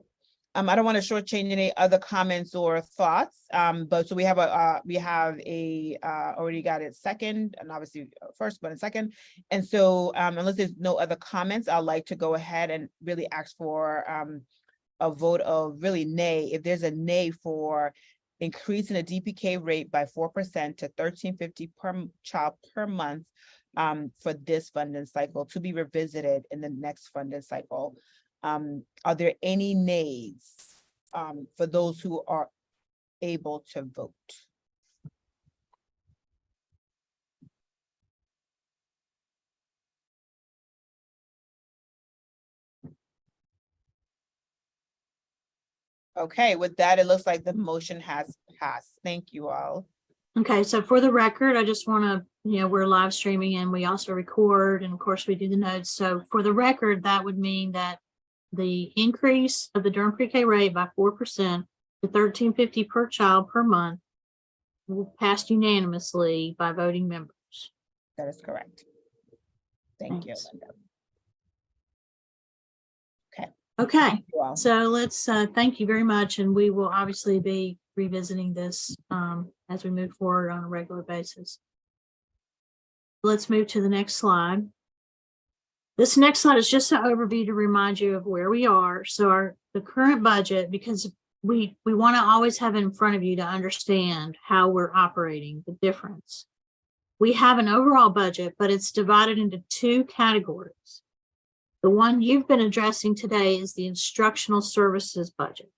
I don't want to shortchange any other comments or thoughts, but so we have already got it second, and obviously first, but a second. And so unless there's no other comments, I'd like to go ahead and really ask for a vote of really nay. If there's a nay for increasing the DPK rate by 4% to $13.50 per child per month for this funding cycle to be revisited in the next funding cycle. Are there any nays for those who are able to vote? Okay, with that, it looks like the motion has passed. Thank you all. Okay, so for the record, I just want to, we're live streaming and we also record, and of course we do the notes. So for the record, that would mean that the increase of the Durham PreK rate by 4% to $13.50 per child per month passed unanimously by voting members. That is correct. Thank you, Thanks. Linda. Okay, Thank you all. so let's thank you very much, and we will obviously be revisiting this as we move forward on a regular basis. Let's move to the next slide. This next slide is just an overview to remind you of where we are. So the current budget, because we want to always have it in front of you to understand how we're operating, the difference. We have an overall budget, but it's divided into two categories. The one you've been addressing today is the instructional services budget.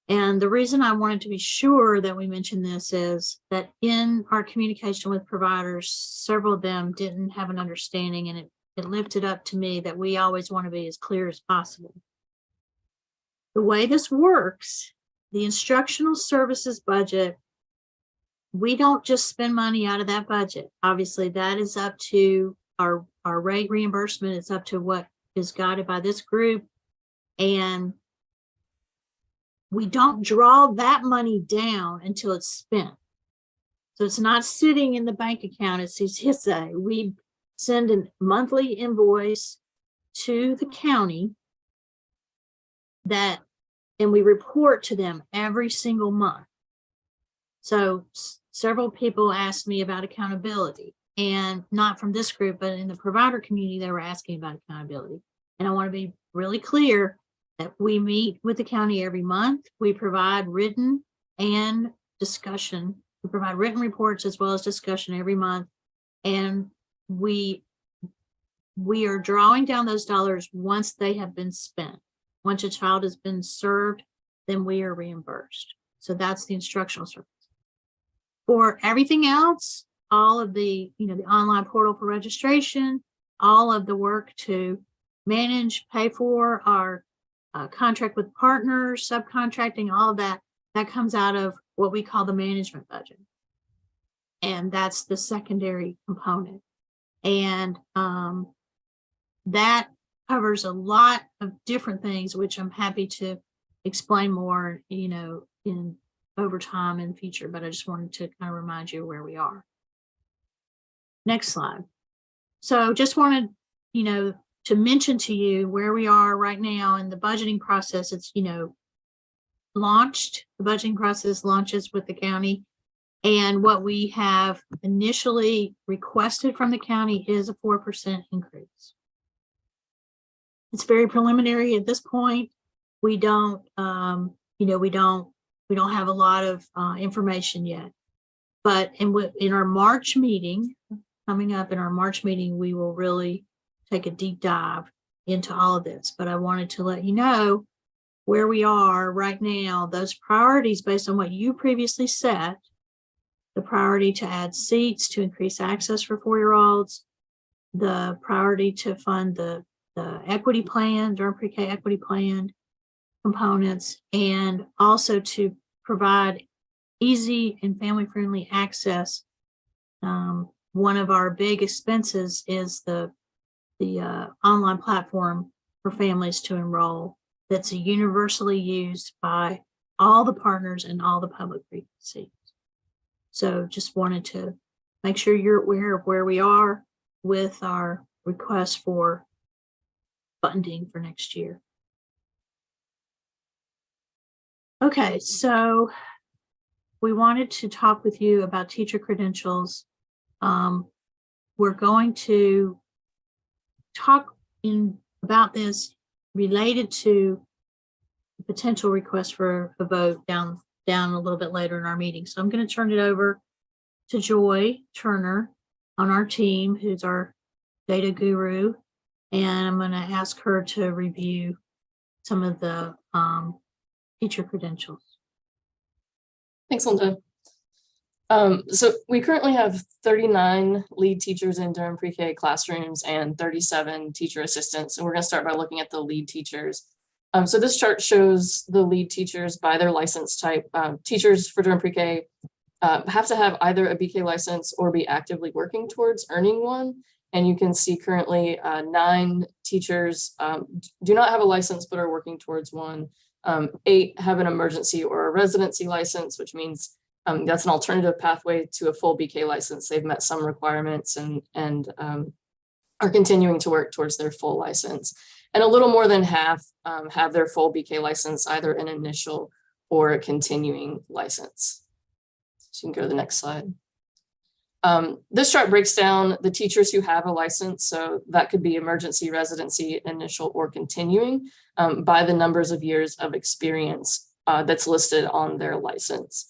And the reason I wanted to be sure that we mention this is that in our communication with providers, several of them didn't have an understanding, and it lifted up to me that we always want to be as clear as possible. The way this works, the instructional services budget, we don't just spend money out of that budget. Obviously, that is up to our rate reimbursement. It's up to what is guided by this group. And we don't draw that money down until it's spent. So it's not sitting in the bank account. It's HISA. We send a monthly invoice to the county and we report to them every single month. So several people asked me about accountability, and not from this group, but in the provider community, they were asking about accountability. And I want to be really clear that we meet with the county every month. We provide written and discussion. We provide written reports as well as discussion every month. And we are drawing down those dollars once they have been spent. Once a child has been served, then we are reimbursed. So that's the instructional service. For everything else, all of the, the online portal for registration, all of the work to manage, pay for, our contract with partners, subcontracting, all of that, that comes out of what we call the management budget. And that's the secondary component. And that covers a lot of different things, which I'm happy to explain more, in over time in the future, but I just wanted to kind of remind you where we are. Next slide. So just wanted, to mention to you where we are right now in the budgeting process. It's, launched. The budgeting process launches with the county. And what we have initially requested from the county is a 4% increase. It's very preliminary at this point. We don't, we don't have a lot of information yet. But in our March meeting, coming up in our March meeting, we will really take a deep dive into all of this. But I wanted to let you know where we are right now, those priorities based on what you previously set, the priority to add seats to increase access for 4-year-olds, the priority to fund the equity plan, Durham PreK equity plan components, and also to provide easy and family-friendly access. One of our big expenses is the online platform for families to enroll that's universally used by all the partners and all the public seats. So just wanted to make sure you're aware of where we are with our request for funding for next year. Okay, so we wanted to talk with you about teacher credentials. We're going to talk about this related to the potential request for a vote down a little bit later in our meeting. So I'm going to turn it over to Joy Turner on our team, who's our data guru, and I'm going to ask her to review some of the teacher credentials. Thanks, Linda. So we currently have 39 lead teachers in Durham PreK classrooms and 37 teacher assistants. And we're going to start by looking at the lead teachers. So this chart shows the lead teachers by their license type. Teachers for Durham PreK have to have either a BK license or be actively working towards earning one. And you can see currently 9 teachers do not have a license but are working towards one. 8 have an emergency or a residency license, which means that's an alternative pathway to a full BK license. They've met some requirements and are continuing to work towards their full license. And a little more than half have their full BK license, either an initial or a continuing license. So you can go to the next slide. This chart breaks down the teachers who have a license. So that could be emergency, residency, initial, or continuing by the numbers of years of experience that's listed on their license.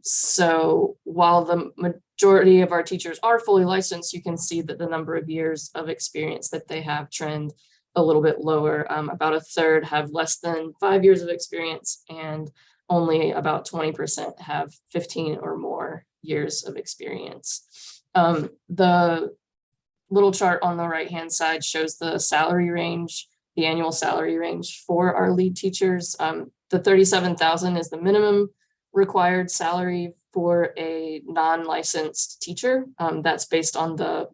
So while the majority of our teachers are fully licensed, you can see that the number of years of experience that they have trend a little bit lower. About a third have less than 5 years of experience, and only about 20% have 15 or more years of experience. The little chart on the right-hand side shows the salary range, the annual salary range for our lead teachers. The $37,000 is the minimum required salary for a non-licensed teacher. That's based on the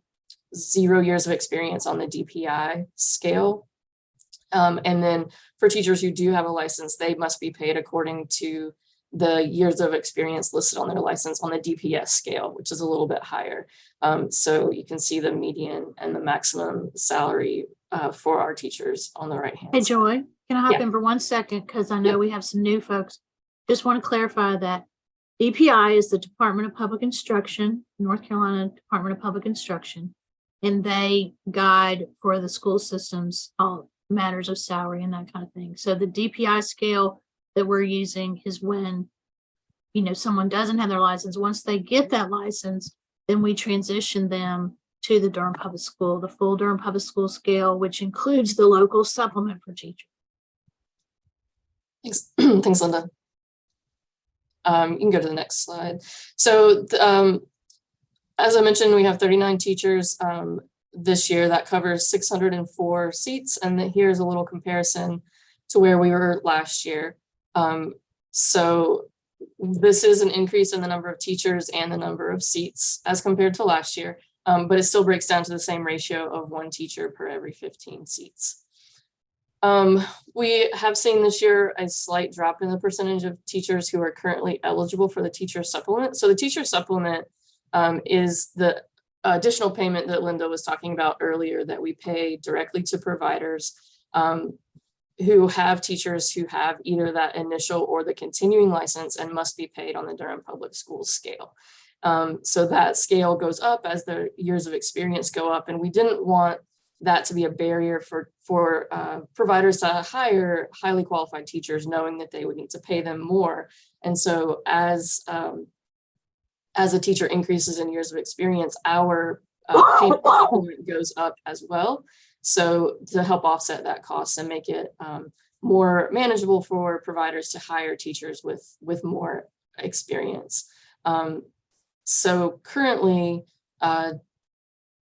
0 years of experience on the DPI scale. And then for teachers who do have a license, they must be paid according to the years of experience listed on their license on the DPS scale, which is a little bit higher. So you can see the median and the maximum salary for our teachers on the right hand Hey, side. Joy, can I hop in for 1 second? Because I know we have some new folks. Just want to clarify that DPI is the Department of Public Instruction, North Carolina Department of Public Instruction, and they guide for the school systems all matters of salary and that kind of thing. So the DPI scale that we're using is when, someone doesn't have their license. Once they get that license, then we transition them to the Durham Public School, the full Durham Public School scale, which includes the local supplement for teachers. Thanks, thanks, Linda. You can go to the next slide. So as I mentioned, we have 39 teachers. this year. That covers 604 seats. And here's a little comparison to where we were last year. So this is an increase in the number of teachers and the number of seats as compared to last year, but it still breaks down to the same ratio of 1 teacher per every 15 seats. We have seen this year a slight drop in the percentage of teachers who are currently eligible for the teacher supplement. So the teacher supplement is the additional payment that Linda was talking about earlier that we pay directly to providers who have teachers who have either that initial or the continuing license and must be paid on the Durham Public Schools scale. So that scale goes up as their years of experience go up, and we didn't want that to be a barrier for providers to hire highly qualified teachers, knowing that they would need to pay them more. And so as a teacher increases in years of experience, our payment goes up as well. So to help offset that cost and make it more manageable for providers to hire teachers with more experience. So currently,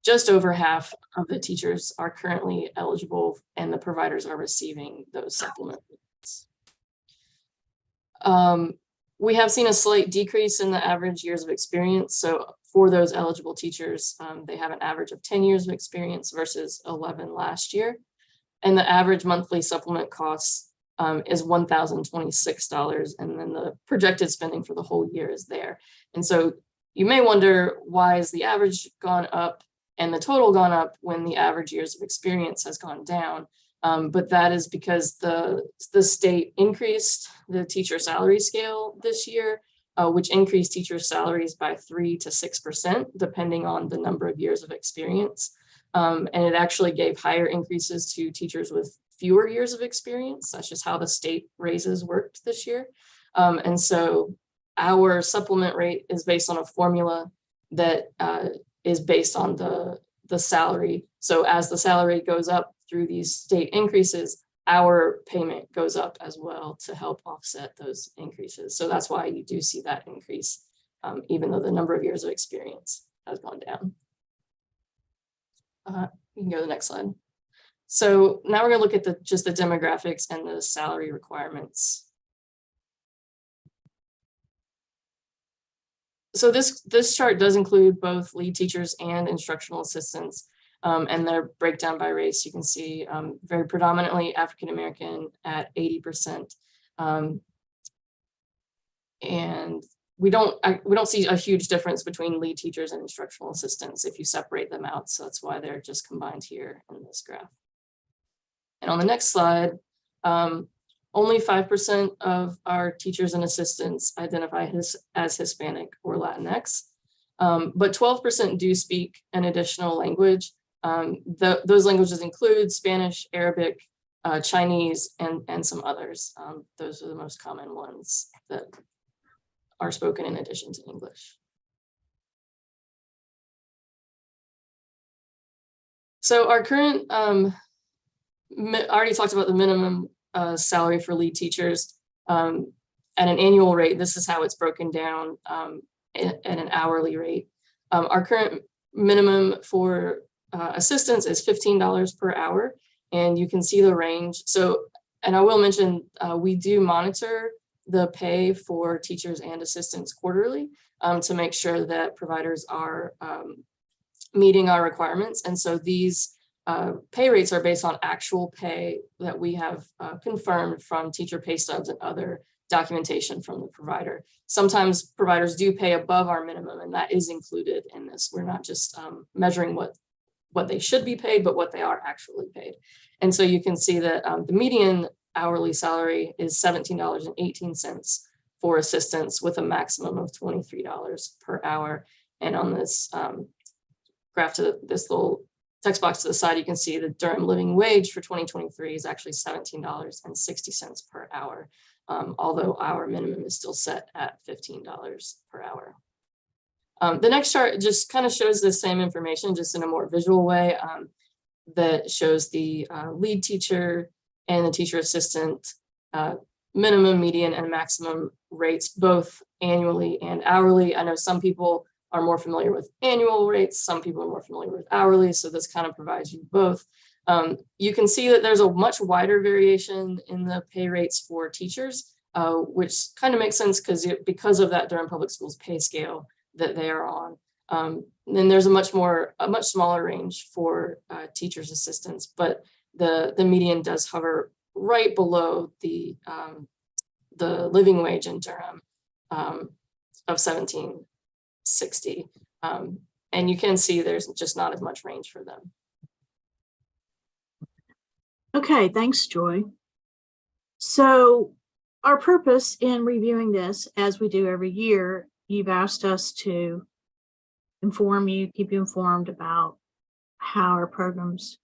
just over half of the teachers are currently eligible and the providers are receiving those supplements. We have seen a slight decrease in the average years of experience. So for those eligible teachers, they have an average of 10 years of experience versus 11 last year. And the average monthly supplement cost is $1,026. And then the projected spending for the whole year is there. And so you may wonder, why is the average gone up and the total gone up when the average years of experience has gone down? But that is because the state increased the teacher salary scale this year, which increased teacher salaries by 3 to 6%, depending on the number of years of experience. And it actually gave higher increases to teachers with fewer years of experience. That's just how the state raises worked this year. And so our supplement rate is based on a formula that is based on the salary. So as the salary goes up through these state increases, our payment goes up as well to help offset those increases. So that's why you do see that increase, even though the number of years of experience has gone down. You can go to the next slide. So now we're going to look at just the demographics and the salary requirements. So this chart does include both lead teachers and instructional assistants, and their breakdown by race. You can see very predominantly African-American at 80%. And we don't see a huge difference between lead teachers and instructional assistants if you separate them out. So that's why they're just combined here in this graph. And on the next slide, only 5% of our teachers and assistants identify as Hispanic or Latinx, but 12% do speak an additional language. Those languages include Spanish, Arabic, Chinese, and some others. Those are the most common ones that are spoken in addition to English. So our current, I already talked about the minimum salary for lead teachers at an annual rate. This is how it's broken down at an hourly rate. Our current minimum for assistants is $15 per hour, and you can see the range. So, and I will mention, we do monitor the pay for teachers and assistants quarterly to make sure that providers are meeting our requirements. And so these pay rates are based on actual pay that we have confirmed from teacher pay stubs and other documentation from the provider. Sometimes providers do pay above our minimum, and that is included in this. We're not just measuring what they should be paid, but what they are actually paid. And so you can see that the median hourly salary is $17.18 for assistants, with a maximum of $23 per hour. And on this graph to this little text box to the side, you can see the Durham living wage for 2023 is actually $17.60 per hour, although our minimum is still set at $15 per hour. The next chart just kind of shows the same information, just in a more visual way, that shows the lead teacher and the teacher assistant minimum, median, and maximum rates, both annually and hourly. I know some people are more familiar with annual rates. Some people are more familiar with hourly. So this kind of provides you both. You can see that there's a much wider variation in the pay rates for teachers, which kind of makes sense because of that Durham Public Schools pay scale that they are on. Then there's a much smaller range for teachers' assistants, but the median does hover right below the living wage in Durham of $17.60. And you can see there's just not as much range for them. Okay, thanks, Joy. So our purpose in reviewing this, as we do every year, you've asked us to inform you, keep you informed about how our programs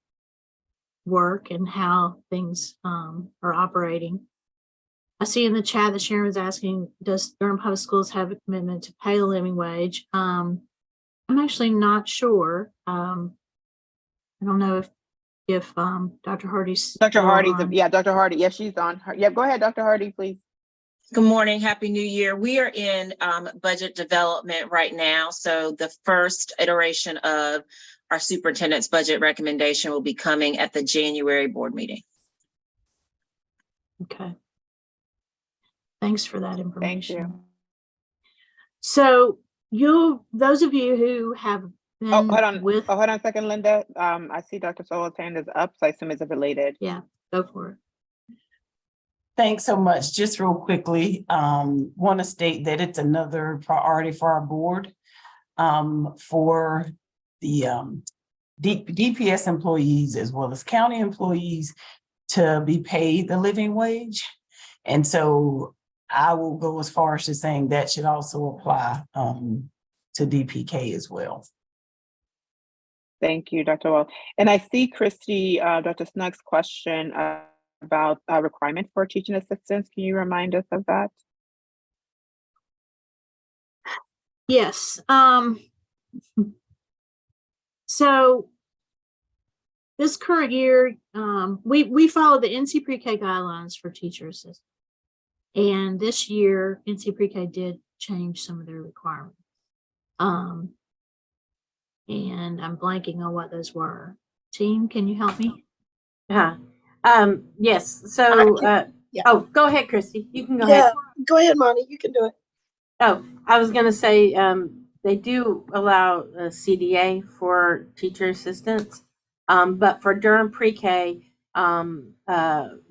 work and how things are operating. I see in the chat that Sharon was asking, does Durham Public Schools have a commitment to pay the living wage? I'm actually not sure. I don't know if Dr. Hardy's Dr. Hardy's, on. yeah, Dr. Hardy. Yes, she's on. Yeah, go ahead, Dr. Hardy, please. Good morning. Happy New Year. We are in budget development right now. So the first iteration of our superintendent's budget recommendation will be coming at the January board meeting. Okay. Thanks for that information. Thank you. So those of you who have been Hold on with, hold on a second, Linda. I see Dr. Solo's hand is up, so I assume it's related. yeah, go for it. Thanks so much. Just real quickly, want to state that it's another priority for our board for the DPS employees as well as county employees to be paid the living wage. And so I will go as far as to saying that should also apply to DPK as well. Thank you, Dr. Wall. And I see Christy, Dr. Snug's question about requirements for teaching assistants. Can you remind us of that? Yes. So this current year, we follow the NC PreK guidelines for teacher assistants. And this year, NC PreK did change some of their requirements. And I'm blanking on what those were. Team, can you help me? Yes. So, Yeah. oh, go ahead, Christy. You can go Yeah, ahead. go ahead, Monty. You can do it. Oh, I was going to say they do allow a CDA for teacher assistants, but for Durham PreK,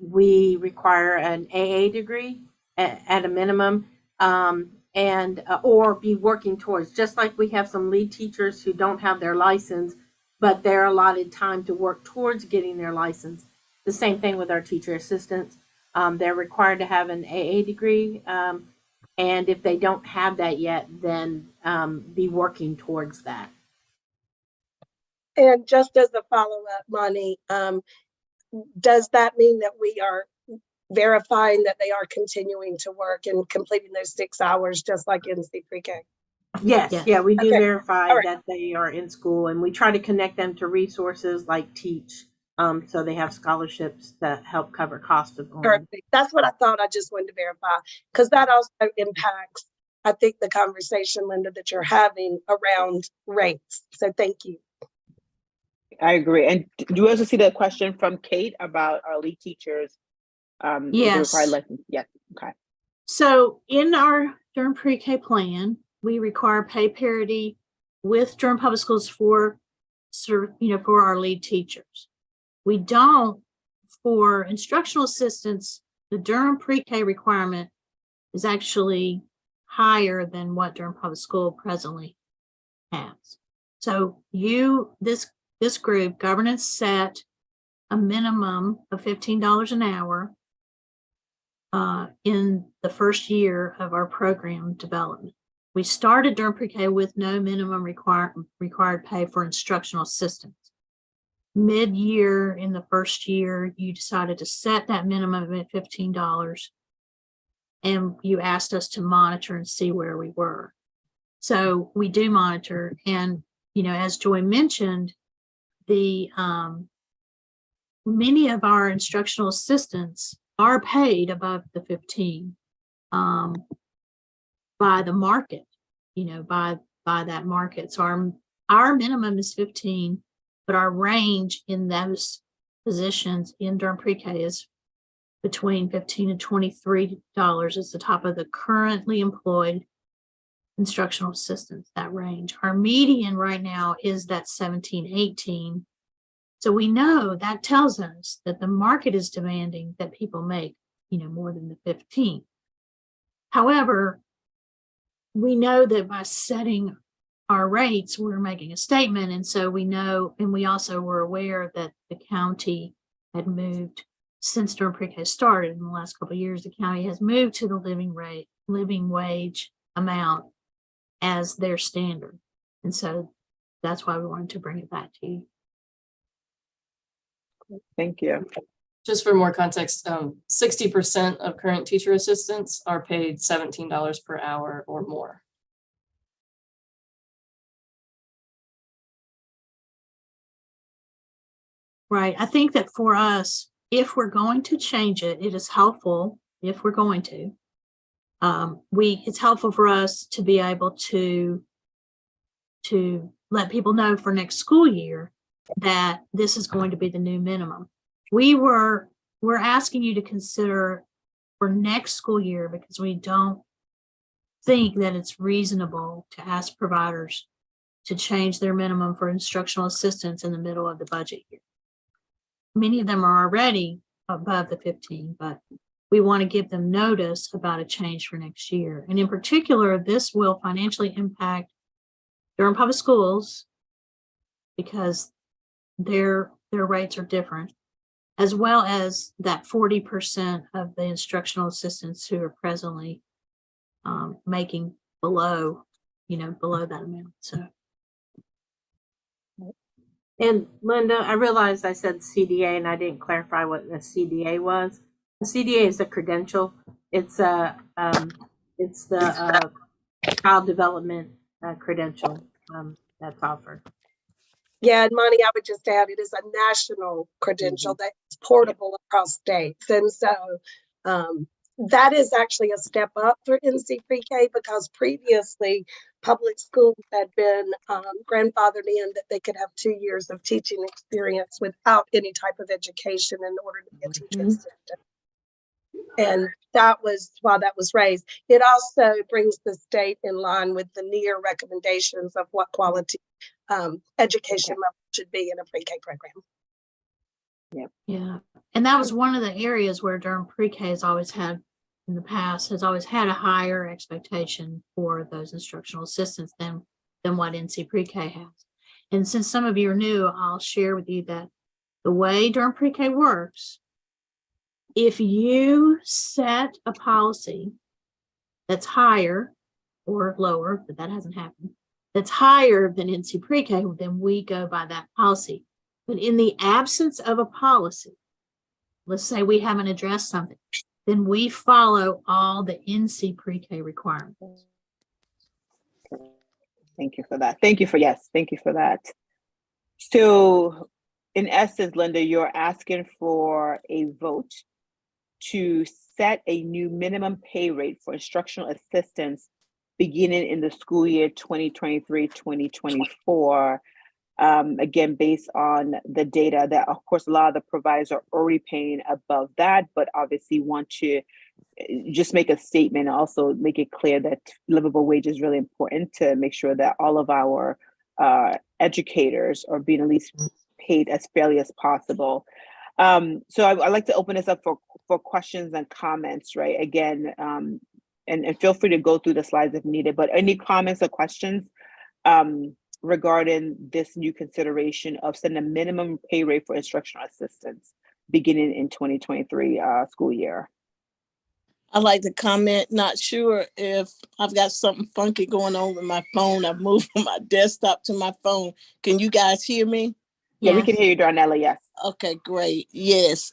we require an AA degree at a minimum, and or be working towards. Just like we have some lead teachers who don't have their license, but they're allotted time to work towards getting their license. The same thing with our teacher assistants. They're required to have an AA degree. And if they don't have that yet, then be working towards that. And just as a follow-up, Monty, does that mean that we are verifying that they are continuing to work and completing those 6 hours just like NC PreK? Yes, Yes. yeah, we do Okay. verify All right. that they are in school, and we try to connect them to resources like Teach, so they have scholarships that help cover cost of going. Perfect. That's what I thought. I just wanted to verify because that also impacts, I think, the conversation, Linda, that you're having around rates. So thank you. I agree. And do you also see the question from Kate about our lead teachers? Yes. Yes. Okay. So in our Durham PreK plan, we require pay parity with Durham Public Schools for our lead teachers. We don't for instructional assistants. The Durham PreK requirement is actually higher than what Durham Public School presently has. So this group governance set a minimum of $15 an hour in the first year of our program development. We started Durham PreK with no minimum required pay for instructional assistants. Mid-year in the first year, you decided to set that minimum at $15, and you asked us to monitor and see where we were. So we do monitor, and as Joy mentioned, the many of our instructional assistants are paid above the 15 by the market, by by that market. So our minimum is 15, but our range in those positions in Durham Pre-K is between $15 and $23 is the top of the currently employed instructional assistants, that range. Our median right now is that 17, 18. So we know that tells us that the market is demanding that people make, more than the 15. However, we know that by setting our rates, we're making a statement. And so we know, and we also were aware that the county had moved since Durham Pre-K started in the last couple of years, the county has moved to the living wage amount as their standard. And so that's why we wanted to bring it back to you. Thank you. Just for more context, 60% of current teacher assistants are paid $17 per hour or more. Right. I think that for us, if we're going to change it, it is helpful if we're going to. It's helpful for us to be able to let people know for next school year that this is going to be the new minimum. We're asking you to consider for next school year because we don't think that it's reasonable to ask providers to change their minimum for instructional assistants in the middle of the budget year. Many of them are already above the 15, but we want to give them notice about a change for next year. And in particular, this will financially impact Durham Public Schools because their rates are different, as well as that 40% of the instructional assistants who are presently making below that amount. So. And Linda, I realized I said CDA and I didn't clarify what the CDA was. The CDA is a credential. It's the child development credential that's offered. Yeah, and Monty, I would just add it is a national credential that's portable across states. And so that is actually a step up for NC Pre-K because previously public schools had been grandfathered in that they could have 2 years of teaching experience without any type of education in order to be a teacher assistant. And that was why that was raised. It also brings the state in line with the NEAR recommendations of what quality education level should be in a pre-K program. Yeah. And that was one of the areas where Durham Pre-K has always had in the past, has always had a higher expectation for those instructional assistants than what NC Pre-K has. And since some of you are new, I'll share with you that the way Durham Pre-K works, if you set a policy that's higher or lower, but that hasn't happened, that's higher than NC Pre-K, then we go by that policy. But in the absence of a policy, let's say we haven't addressed something, then we follow all the NC Pre-K requirements. Thank you for that. Thank you for that. So in essence, Linda, you're asking for a vote to set a new minimum pay rate for instructional assistants beginning in the school year 2023-2024. Again, based on the data that, of course, a lot of the providers are already paying above that, but obviously want to just make a statement, also make it clear that livable wage is really important to make sure that all of our educators are being at least paid as fairly as possible. So I'd like to open this up for questions and comments, right? Again, and feel free to go through the slides if needed, but any comments or questions regarding this new consideration of setting a minimum pay rate for instructional assistants beginning in 2023 school year? I'd like to comment, not sure if I've got something funky going on with my phone. I've moved from my desktop to my phone. Can you guys hear me? Yeah, we Yes. can hear you, Darnella. Yes. Okay, great. Yes.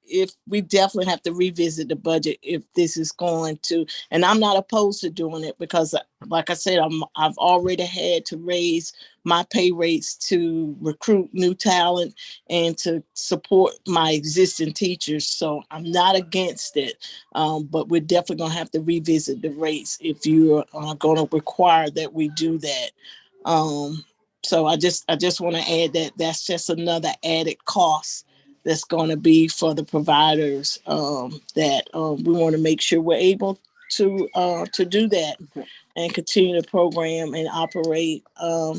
If we definitely have to revisit the budget if this is going to, and I'm not opposed to doing it because like I said, I've already had to raise my pay rates to recruit new talent and to support my existing teachers. So I'm not against it. But we're definitely gonna have to revisit the rates if you are gonna require that we do that. So I just want to add that that's just another added cost that's going to be for the providers, that we want to make sure we're able to do that and continue the program and operate at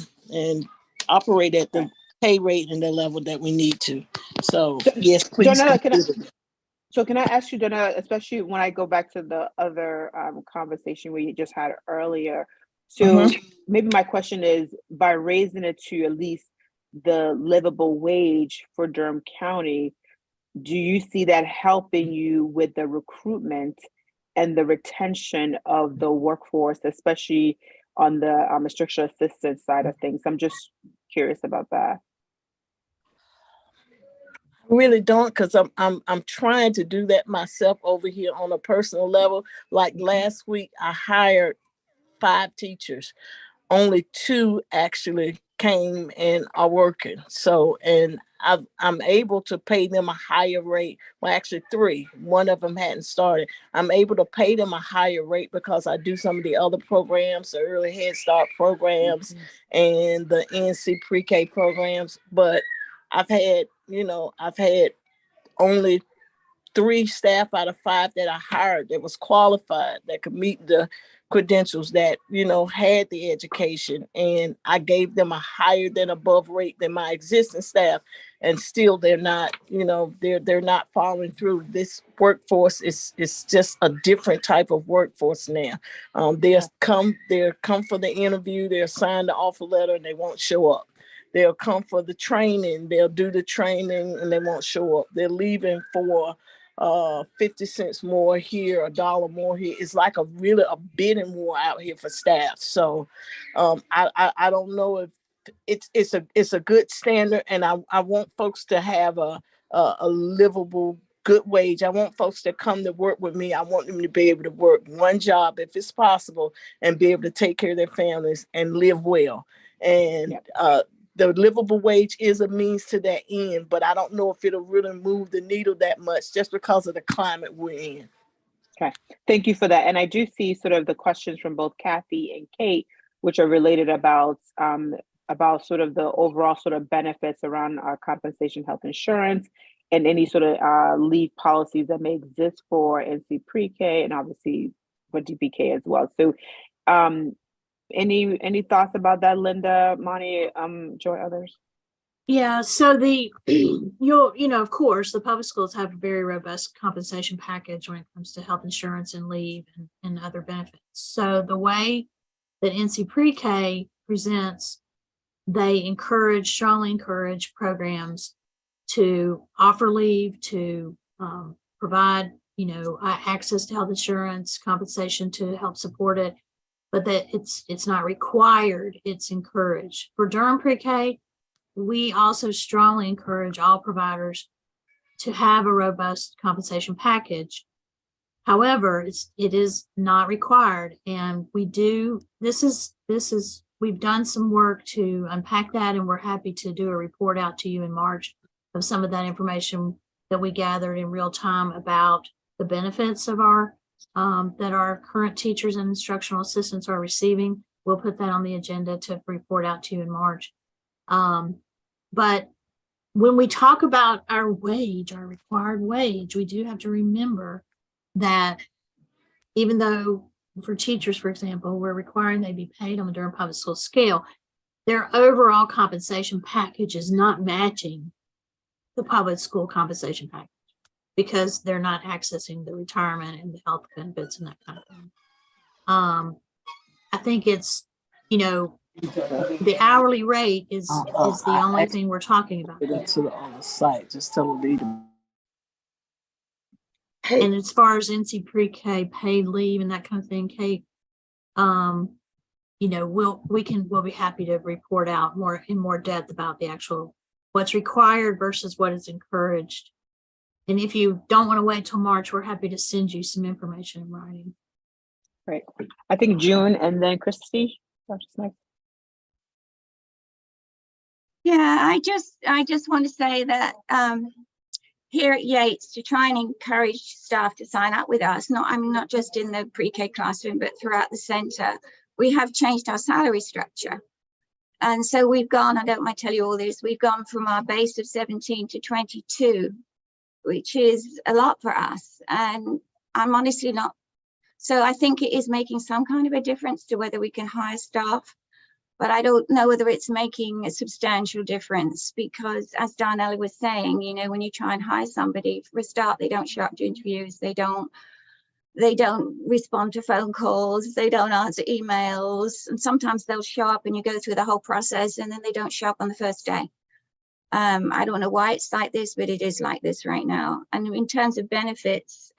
the pay rate and the level that we need to. So yes, please Darnella, consider. can I ask you, Darnella, especially when I go back to the other conversation we just had earlier. So maybe my question is, by raising it to at least the livable wage for Durham County, do you see that helping you with the recruitment and the retention of the workforce, especially on the instructional assistant side of things? I'm just curious about that. Really don't, because I'm trying to do that myself over here on a personal level. Like last week, I hired 5 teachers. Only 2 actually came and are working. So, and I'm able to pay them a higher rate. Well, actually 3. One of them hadn't started. I'm able to pay them a higher rate because I do some of the other programs, the early Head Start programs and the NC pre-K programs. But I've had only 3 staff out of 5 that I hired that was qualified, that could meet the credentials, that had the education, and I gave them a higher than above rate than my existing staff, and still they're not they're not following through. This workforce is just a different type of workforce now. They're come for the interview, they're signed the offer letter, and they won't show up. They'll come for the training, they'll do the training, and they won't show up. They're leaving for 50 cents more here, $1 more here. It's like a bidding war out here for staff. So I don't know if it's a good standard, and I want folks to have a livable good wage. I want folks to come to work with me. I want them to be able to work one job if it's possible and be able to take care of their families and live well. And the livable wage is a means to that end, but I don't know if it'll really move the needle that much just because of the climate we're in. Okay, thank you for that. And I do see sort of the questions from both Kathy and Kate, which are related about sort of the overall sort of benefits around our compensation health insurance and any sort of leave policies that may exist for NC pre-K and obviously for DPK as well. So any thoughts about that, Linda, Monty, Joy, others? Yeah, so of course, the public schools have a very robust compensation package when it comes to health insurance and leave and other benefits. So the way that NC pre-K presents, they strongly encourage programs to offer leave, to provide, access to health insurance, compensation to help support it, but that it's not required, it's encouraged. For Durham pre-K, we also strongly encourage all providers to have a robust compensation package. However, it is not required, and we've done some work to unpack that, and we're happy to do a report out to you in March of some of that information that we gathered in real time about the benefits of that our current teachers and instructional assistants are receiving. We'll put that on the agenda to report out to you in March. But when we talk about our required wage, we do have to remember that even though for teachers, for example, we're requiring they be paid on the Durham Public School scale, their overall compensation package is not matching the public school compensation package because they're not accessing the retirement and the health benefits and that kind of thing. I think it's, the hourly rate is the only thing we're talking about. On the site, just tell them. And as far as NC pre-K paid leave and that kind of thing, Kate, we'll be happy to report out in more depth about the actual what's required versus what is encouraged. And if you don't want to wait till March, we're happy to send you some information in writing. Right. I think June and then Christy. Dr. Smith. Yeah, I just want to say that here at Yates, to try and encourage staff to sign up with us, not just in the pre-K classroom, but throughout the center, we have changed our salary structure. And so we've gone, I don't mind tell you all this, we've gone from our base of 17 to 22, which is a lot for us. And I'm honestly not, so I think it is making some kind of a difference to whether we can hire staff, but I don't know whether it's making a substantial difference, because as Darnella was saying, you know, when you try and hire somebody, for a start, they don't show up to interviews, they don't respond to phone calls, they don't answer emails, and sometimes they'll show up and you go through the whole process and then they don't show up on the first day. I don't know why it's like this, but it is like this right now. And in terms of benefits,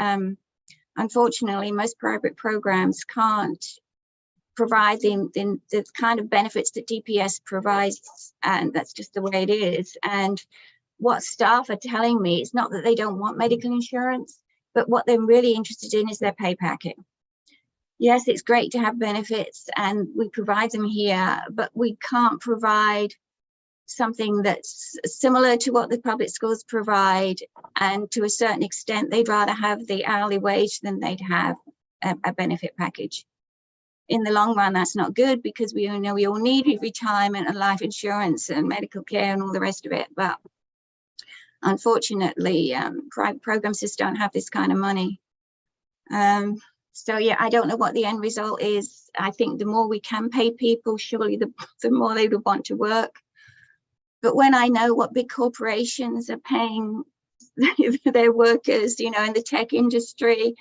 unfortunately, most private programs can't provide the kind of benefits that DPS provides, and that's just the way it is. And what staff are telling me is not that they don't want medical insurance, but what they're really interested in is their pay packet. Yes, it's great to have benefits and we provide them here, but we can't provide something that's similar to what the public schools provide. And to a certain extent, they'd rather have the hourly wage than they'd have a benefit package. In the long run, that's not good, because we all know we all need retirement and life insurance and medical care and all the rest of it. But unfortunately, private programs just don't have this kind of money. So yeah, I don't know what the end result is. I think the more we can pay people, surely the more they would want to work. But when I know what big corporations are paying their workers, you know, in the tech industry,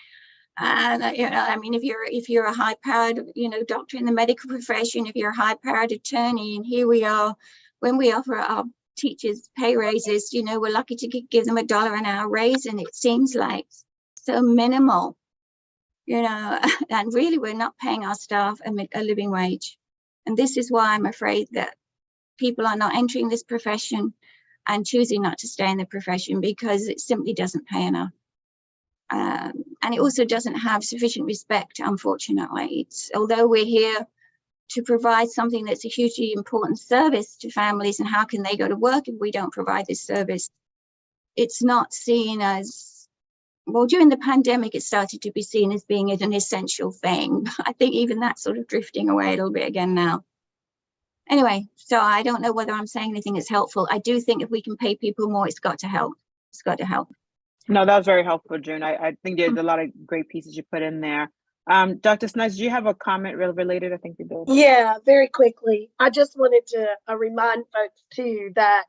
and you know, I mean, if you're a high-powered, you know, doctor in the medical profession, if you're a high-powered attorney, and here we are, when we offer our teachers pay raises, you know, we're lucky to give them $1 an hour raise, and it seems like so minimal, you know, and really we're not paying our staff a living wage. And this is why I'm afraid that people are not entering this profession and choosing not to stay in the profession, because it simply doesn't pay enough. And it also doesn't have sufficient respect, unfortunately. Although we're here to provide something that's a hugely important service to families, and how can they go to work if we don't provide this service? It's not seen as, well, during the pandemic, it started to be seen as being an essential thing. I think even that's sort of drifting away a little bit again now. Anyway, so I don't know whether I'm saying anything that's helpful. I do think if we can pay people more, it's got to help. It's got to help. No, that was very helpful, June. I think there's a lot of great pieces you put in there. Dr. Snipes, do you have a comment related? I think you do. Yeah, very quickly. I just wanted to remind folks too that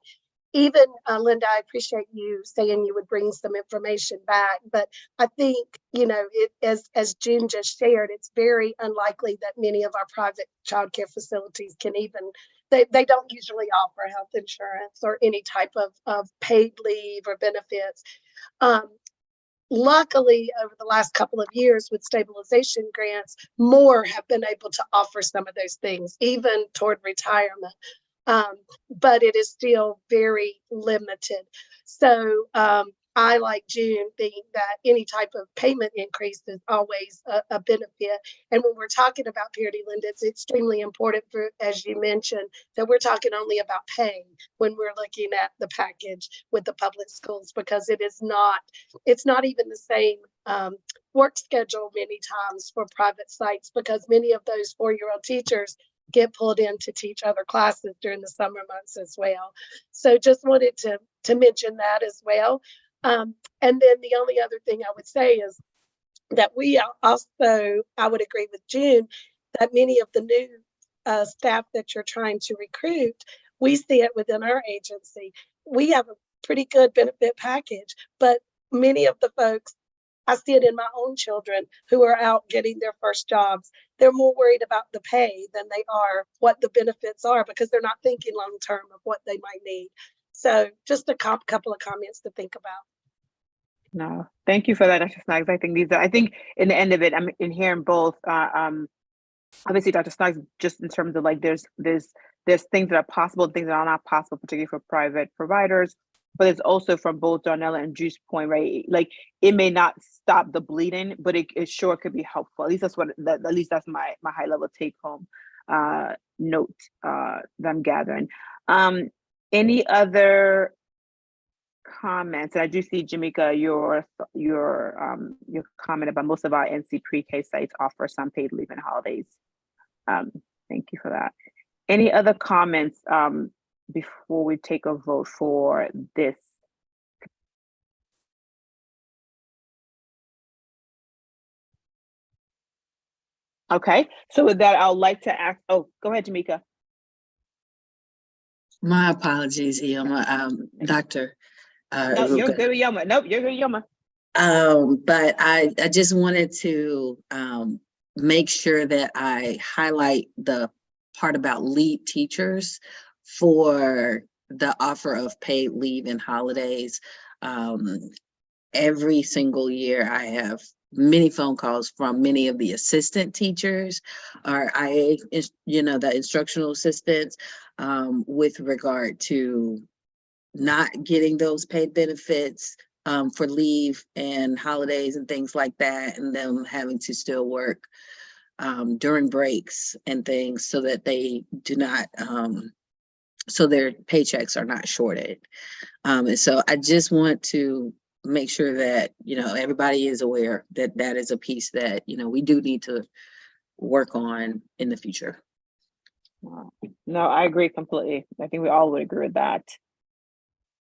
even Linda, I appreciate you saying you would bring some information back, but I think, you know, as June just shared, it's very unlikely that many of our private childcare facilities can even, they don't usually offer health insurance or any type of paid leave or benefits. Luckily, over the last couple of years with stabilization grants, more have been able to offer some of those things, even toward retirement. But it is still very limited. So I, like June, think that any type of payment increase is always a benefit. And when we're talking about parity, Linda, it's extremely important for, as you mentioned, that we're talking only about pay when we're looking at the package with the public schools, because it's not even the same work schedule many times for private sites, because many of those 4-year-old teachers get pulled in to teach other classes during the summer months as well. So just wanted to mention that as well. And then the only other thing I would say is that we also, I would agree with June, that many of the new staff that you're trying to recruit, we see it within our agency. We have a pretty good benefit package, but many of the folks, I see it in my own children who are out getting their first jobs. They're more worried about the pay than they are what the benefits are, because they're not thinking long term of what they might need. So just a couple of comments to think about. No, thank you for that, Dr. Snaggs. I think in the end of it, I'm in hearing both. Obviously, Dr. Snaggs, just in terms of like there's there's things that are possible, things that are not possible, particularly for private providers. But it's also from both Darnella and Juice's point, right? Like it may not stop the bleeding, but it sure could be helpful. At least that's at least that's my high level take home note that I'm gathering. Any other comments? And I do see, Jamaica, your comment about most of our NC pre-K sites offer some paid leave and holidays. Thank you for that. Any other comments before we take a vote for this? Okay, so with that, I'd like to ask, oh, go ahead, Jamaica. My apologies, Yoma, Dr. No, you're good, Yoma. Nope, you're good, Yoma. But I just wanted to make sure that I highlight the part about lead teachers for the offer of paid leave and holidays. Every single year I have many phone calls from many of the assistant teachers or IA, the instructional assistants with regard to not getting those paid benefits for leave and holidays and things like that, and them having to still work during breaks and things so that they do not, so their paychecks are not shorted. And so I just want to make sure that, everybody is aware that that is a piece that, we do need to work on in the future. No, I agree completely. I think we all would agree with that.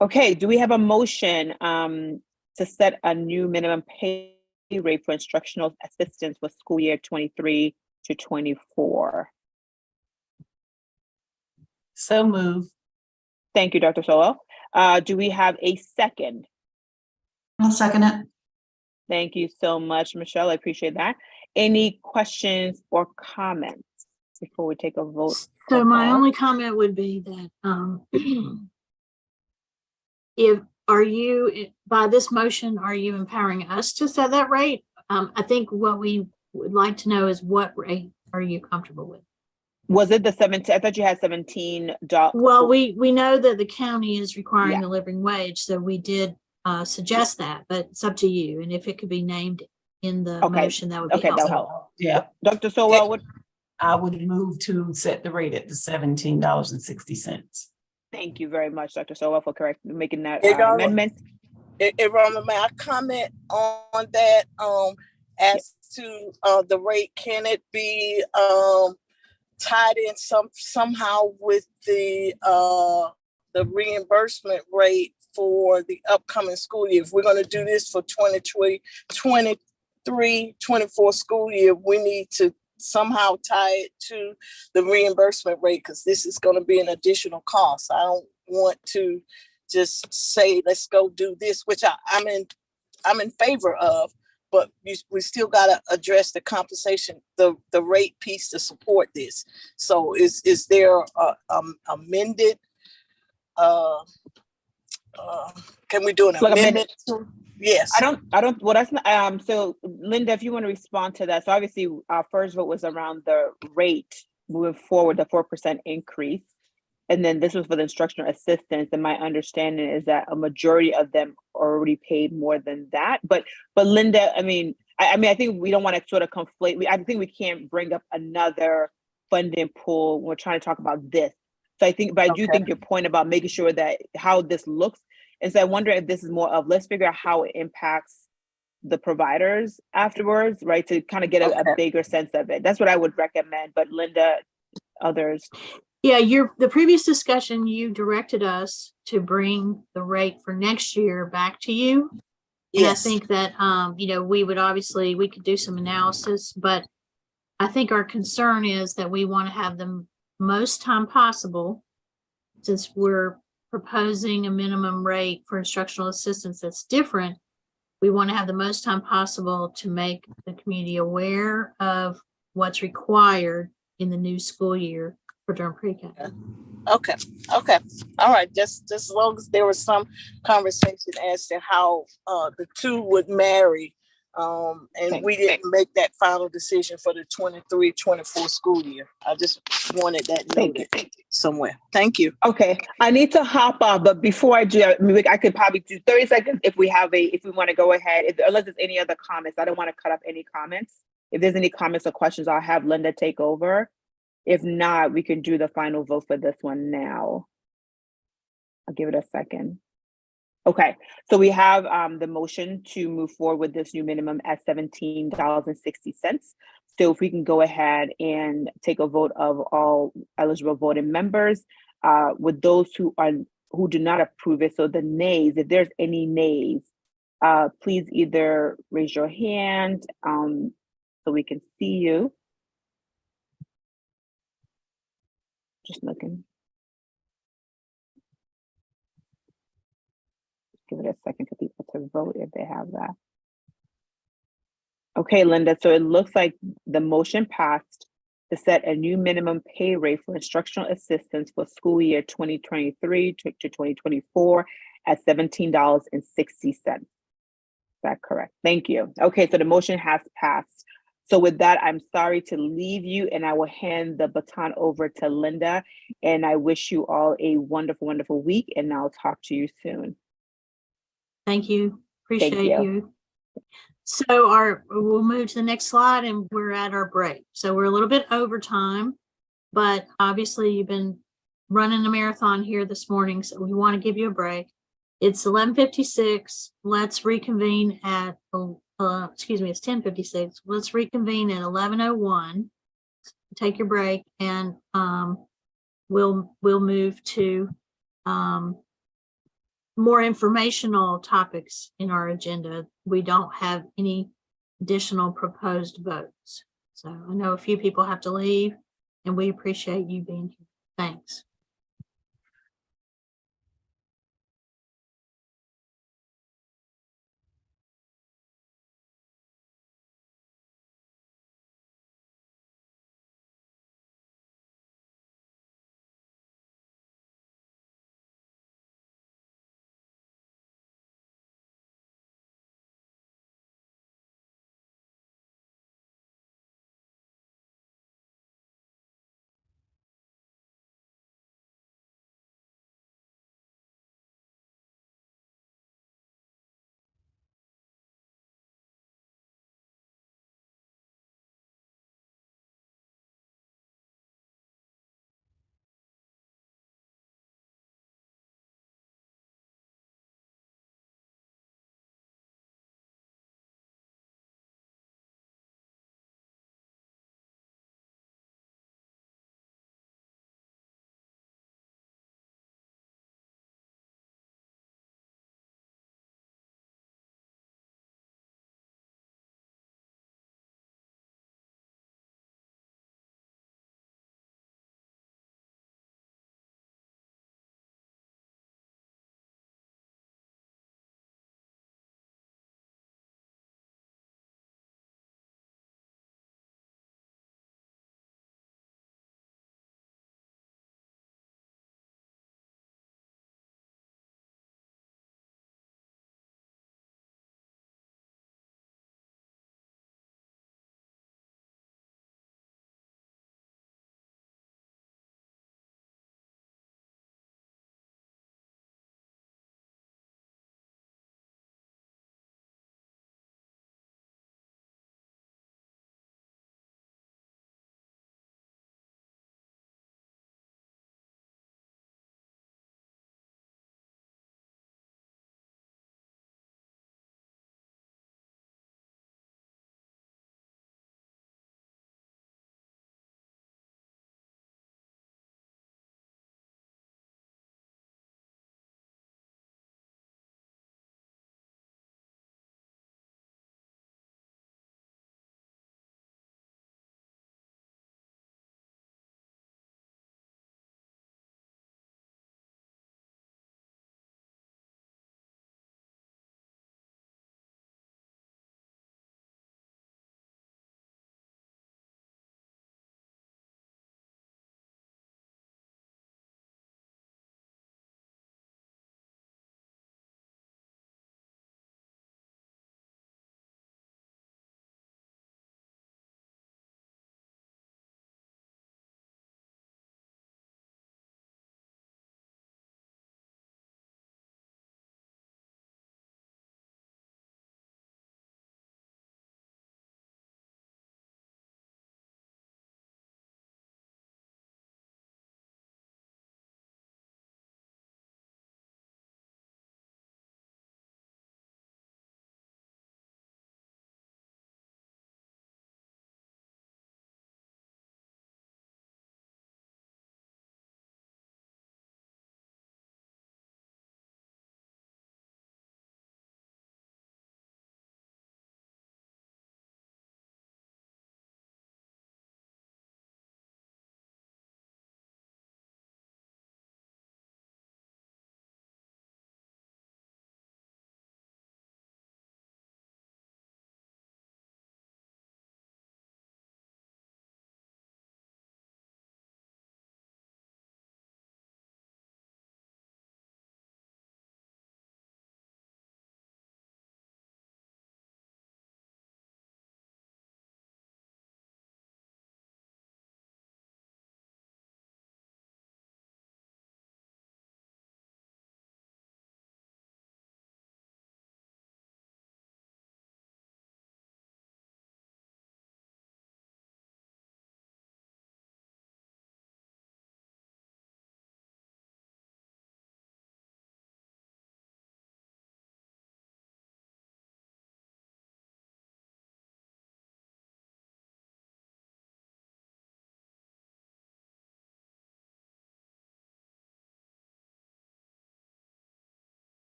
Okay, do we have a motion to set a new minimum pay rate for instructional assistants for school year 23 to 24? So move. Thank you, Dr. Solo. Do we have a second? I'll second it. Thank you so much, Michelle. I appreciate that. Any questions or comments before we take a vote? So my only comment would be that by this motion, are you empowering us to set that rate? I think what we would like to know is what rate are you comfortable with? Was it the 17? I thought you had $17. Well, we know that the county is requiring the living wage, so we did suggest that, but it's up to you. And if it could be named in the motion, that would be helpful. Help. Yeah. Dr. Sowell, I would move to set the rate at the $17.60. Thank you very much, Dr. Sowell, for making that Hey, amendment. May I comment on that as to the rate? Can it be tied in somehow with the reimbursement rate for the upcoming school year? If we're going to do this for 23-24 school year, we need to somehow tie it to the reimbursement rate, because this is going to be an additional cost. I don't want to just say, let's go do this, which I'm in favor of, but we still got to address the compensation, the rate piece to support this. So is there amended? Can we do an amendment? Yes. I don't, well, that's not, so Linda, if you want to respond to that. So obviously our first vote was around the rate moving forward, the 4% increase. And then this was for the instructional assistants. And my understanding is that a majority of them already paid more than that. But Linda, I think we don't want to sort of conflate. I think we can't bring up another funding pool when we're trying to talk about this. So I do think your point about making sure that how this looks. And so I wonder if this is more of, let's figure out how it impacts the providers afterwards, right? To kind of get a bigger sense of it. That's what I would recommend. But Linda, others. Yeah, the previous discussion, you directed us to bring the rate for next year back to you. Yes. And I think that, we could do some analysis, but I think our concern is that we want to have the most time possible, since we're proposing a minimum rate for instructional assistants that's different. We want to have the most time possible to make the community aware of what's required in the new school year for Durham PreK. Okay. All right. Just as long as there was some conversation as to how the two would marry, And we didn't make that final decision for the 23-24 school year. I just wanted that noted somewhere. Thank you. Okay, I need to hop off, but before I do, I could probably do 30 seconds if we want to go ahead, unless there's any other comments. I don't want to cut off any comments. If there's any comments or questions, I'll have Linda take over. If not, we can do the final vote for this one now. I'll give it a second. Okay, so we have the motion to move forward with this new minimum at $17.60. So if we can go ahead and take a vote of all eligible voting members, with those who do not approve it. So the nays, if there's any nays, please either raise your hand so we can see you. Just looking. Give it a second for people to vote if they have that. Okay, Linda, so it looks like the motion passed to set a new minimum pay rate for instructional assistants for school year 2023 to 2024 at $17.60. Is that correct? Thank you. Okay, so the motion has passed. So with that, I'm sorry to leave you, and I will hand the baton over to Linda, and I wish you all a wonderful, wonderful week, and I'll talk to you soon. Thank you. Thank Appreciate you. So we'll move to the next slide, and we're at our break. So we're a little bit over time, but obviously you've been running a marathon here this morning, so we want to give you a break. It's 11:56. Let's reconvene at it's 10:56. Let's reconvene at 11:01. Take your break, and we'll move to more informational topics in our agenda. We don't have any additional proposed votes. So I know a few people have to leave, and we appreciate you being here. Thanks.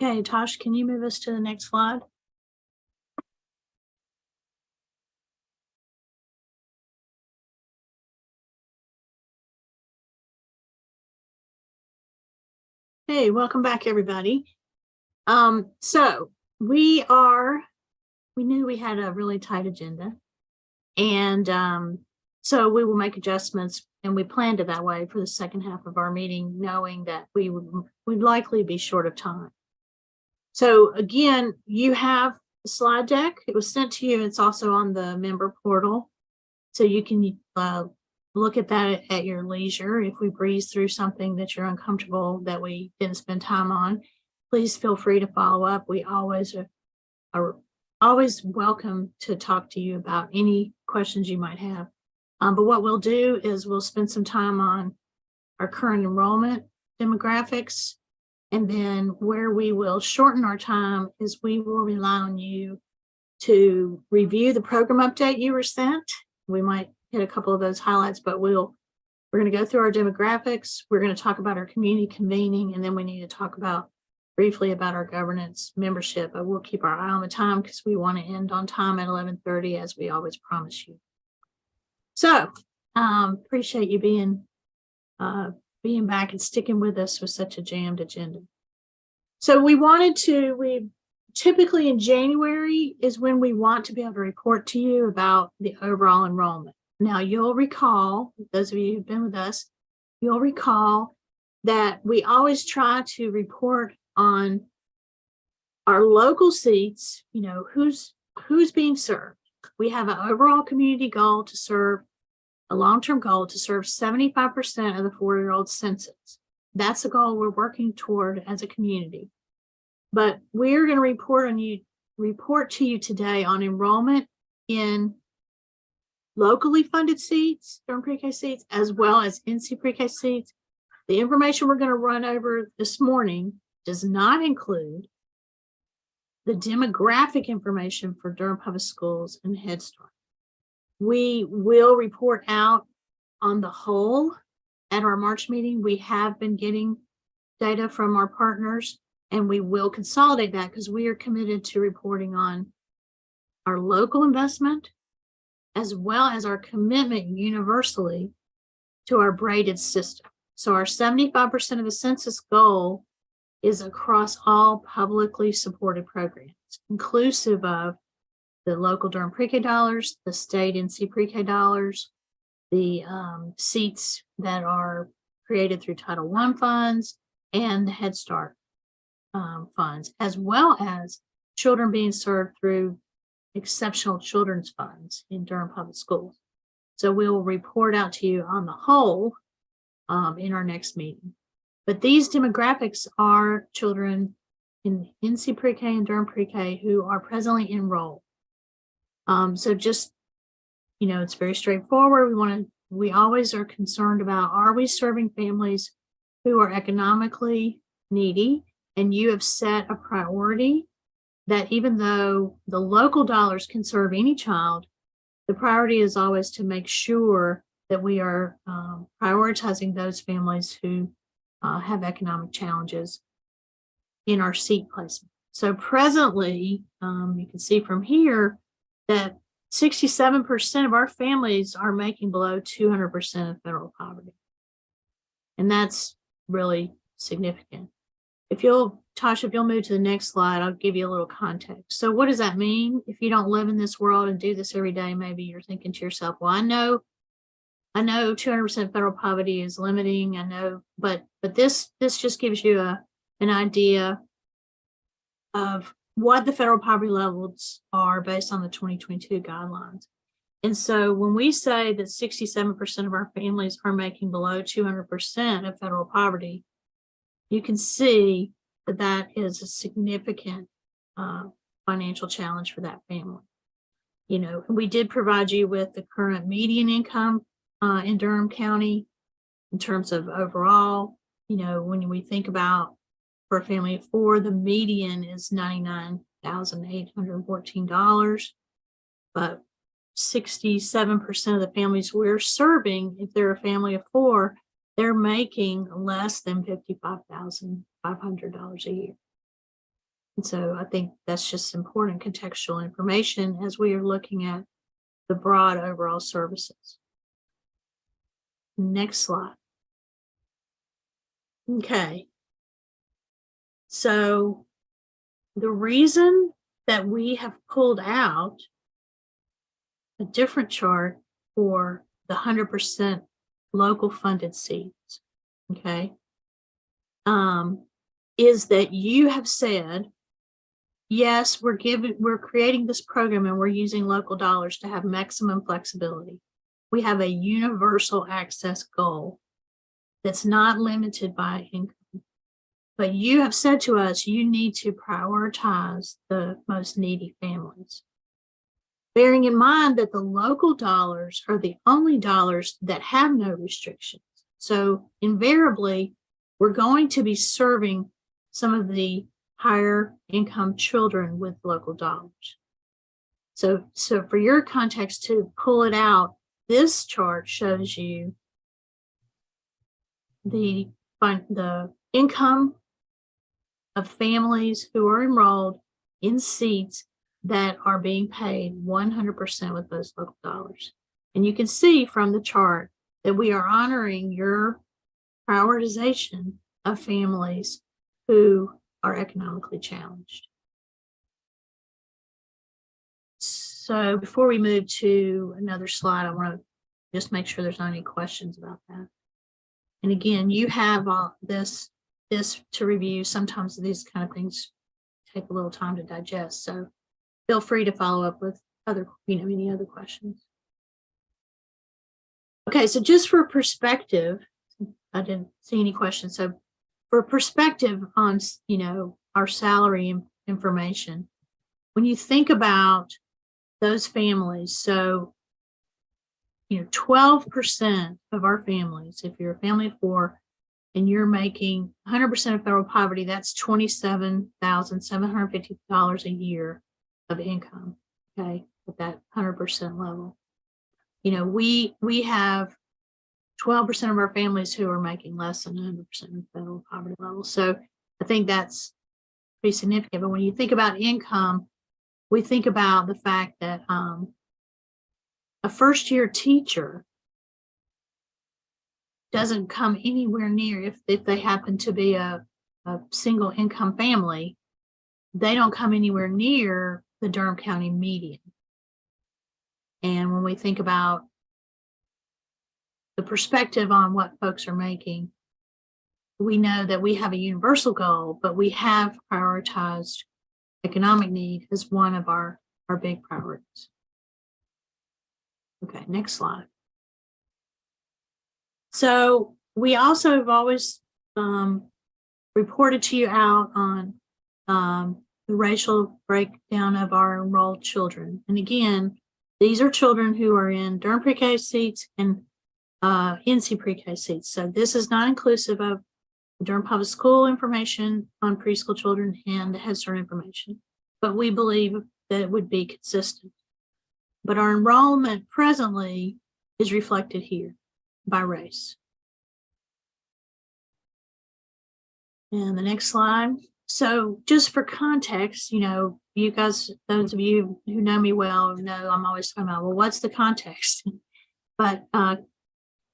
Okay, Tosh, can you move us to the next slide? Hey, welcome back, everybody. So we knew we had a really tight agenda, and so we will make adjustments, and we planned it that way for the second half of our meeting, knowing that we would likely be short of time. So again, you have the slide deck. It was sent to you. It's also on the member portal, so you can look at that at your leisure. If we breeze through something that you're uncomfortable that we didn't spend time on, please feel free to follow up. We always are always welcome to talk to you about any questions you might have. But what we'll do is we'll spend some time on our current enrollment demographics, and then where we will shorten our time is we will rely on you to review the program update you were sent. We might hit a couple of those highlights, but we're going to go through our demographics. We're going to talk about our community convening, and then we need to talk briefly about our governance membership. But we'll keep our eye on the time because we want to end on time at 11:30, as we always promise you. So appreciate you being back and sticking with us with such a jammed agenda. So we typically in January is when we want to be able to report to you about the overall enrollment. Now, you'll recall, those of you who've been with us, you'll recall that we always try to report on our local seats, who's being served. We have an overall community goal to serve, a long-term goal to serve 75% of the 4-year-old census. That's the goal we're working toward as a community. But we're going to report to you today on enrollment in locally funded seats, Durham PreK seats, as well as NC PreK seats. The information we're going to run over this morning does not include the demographic information for Durham Public Schools and Head Start. We will report out on the whole at our March meeting. We have been getting data from our partners, and we will consolidate that because we are committed to reporting on our local investment as well as our commitment universally to our braided system. So our 75% of the census goal is across all publicly supported programs, inclusive of the local Durham PreK dollars, the state NC PreK dollars, the seats that are created through Title I funds and the Head Start funds, as well as children being served through exceptional children's funds in Durham Public Schools. So we will report out to you on the whole in our next meeting. But these demographics are children in NC PreK and Durham PreK who are presently enrolled. So just, it's very straightforward. We always are concerned about, are we serving families who are economically needy? And you have set a priority that even though the local dollars can serve any child, the priority is always to make sure that we are prioritizing those families who have economic challenges in our seat placement. So presently, you can see from here that 67% of our families are making below 200% of federal poverty. And that's really significant. Tasha, if you'll move to the next slide, I'll give you a little context. So what does that mean? If you don't live in this world and do this every day, maybe you're thinking to yourself, well, I know 200% federal poverty is limiting. I know, but this just gives you an idea of what the federal poverty levels are based on the 2022 guidelines. And so when we say that 67% of our families are making below 200% of federal poverty, you can see that that is a significant financial challenge for that family. We did provide you with the current median income in Durham County in terms of overall. When we think about for a family of 4, the median is $99,814, but 67% of the families we're serving, if they're a family of 4, they're making less than $55,500 a year. And so I think that's just important contextual information as we are looking at the broad overall services. Next slide. Okay. So the reason that we have pulled out a different chart for the 100% local funded seats, okay, is that you have said, yes, we're creating this program and we're using local dollars to have maximum flexibility. We have a universal access goal that's not limited by income. But you have said to us, you need to prioritize the most needy families. Bearing in mind that the local dollars are the only dollars that have no restrictions. So invariably, we're going to be serving some of the higher income children with local dollars. So for your context to pull it out, this chart shows you the income of families who are enrolled in seats that are being paid 100% with those local dollars. And you can see from the chart that we are honoring your prioritization of families who are economically challenged. So before we move to another slide, I want to just make sure there's not any questions about that. And again, you have this to review. Sometimes these kind of things take a little time to digest. So feel free to follow up with any other questions. Okay, so just for perspective, I didn't see any questions. So for perspective on, our salary information, when you think about those families, so 12% of our families, if you're a family of 4 and you're making 100% of federal poverty, that's $27,750 a year of income, okay, at that 100% level. We have 12% of our families who are making less than 100% of federal poverty level. So I think that's pretty significant. But when you think about income, we think about the fact that a first-year teacher doesn't come anywhere near, if they happen to be a single income family, they don't come anywhere near the Durham County median. And when we think about the perspective on what folks are making, we know that we have a universal goal, but we have prioritized economic need as one of our big priorities. Okay, next slide. So we also have always reported to you out on the racial breakdown of our enrolled children. And again, these are children who are in Durham PreK seats and NC PreK seats. So this is not inclusive of Durham Public School information on preschool children and the Head Start information, but we believe that it would be consistent. But our enrollment presently is reflected here by race. And the next slide. So just for context, you guys, those of you who know me well know I'm always talking about, well, what's the context? But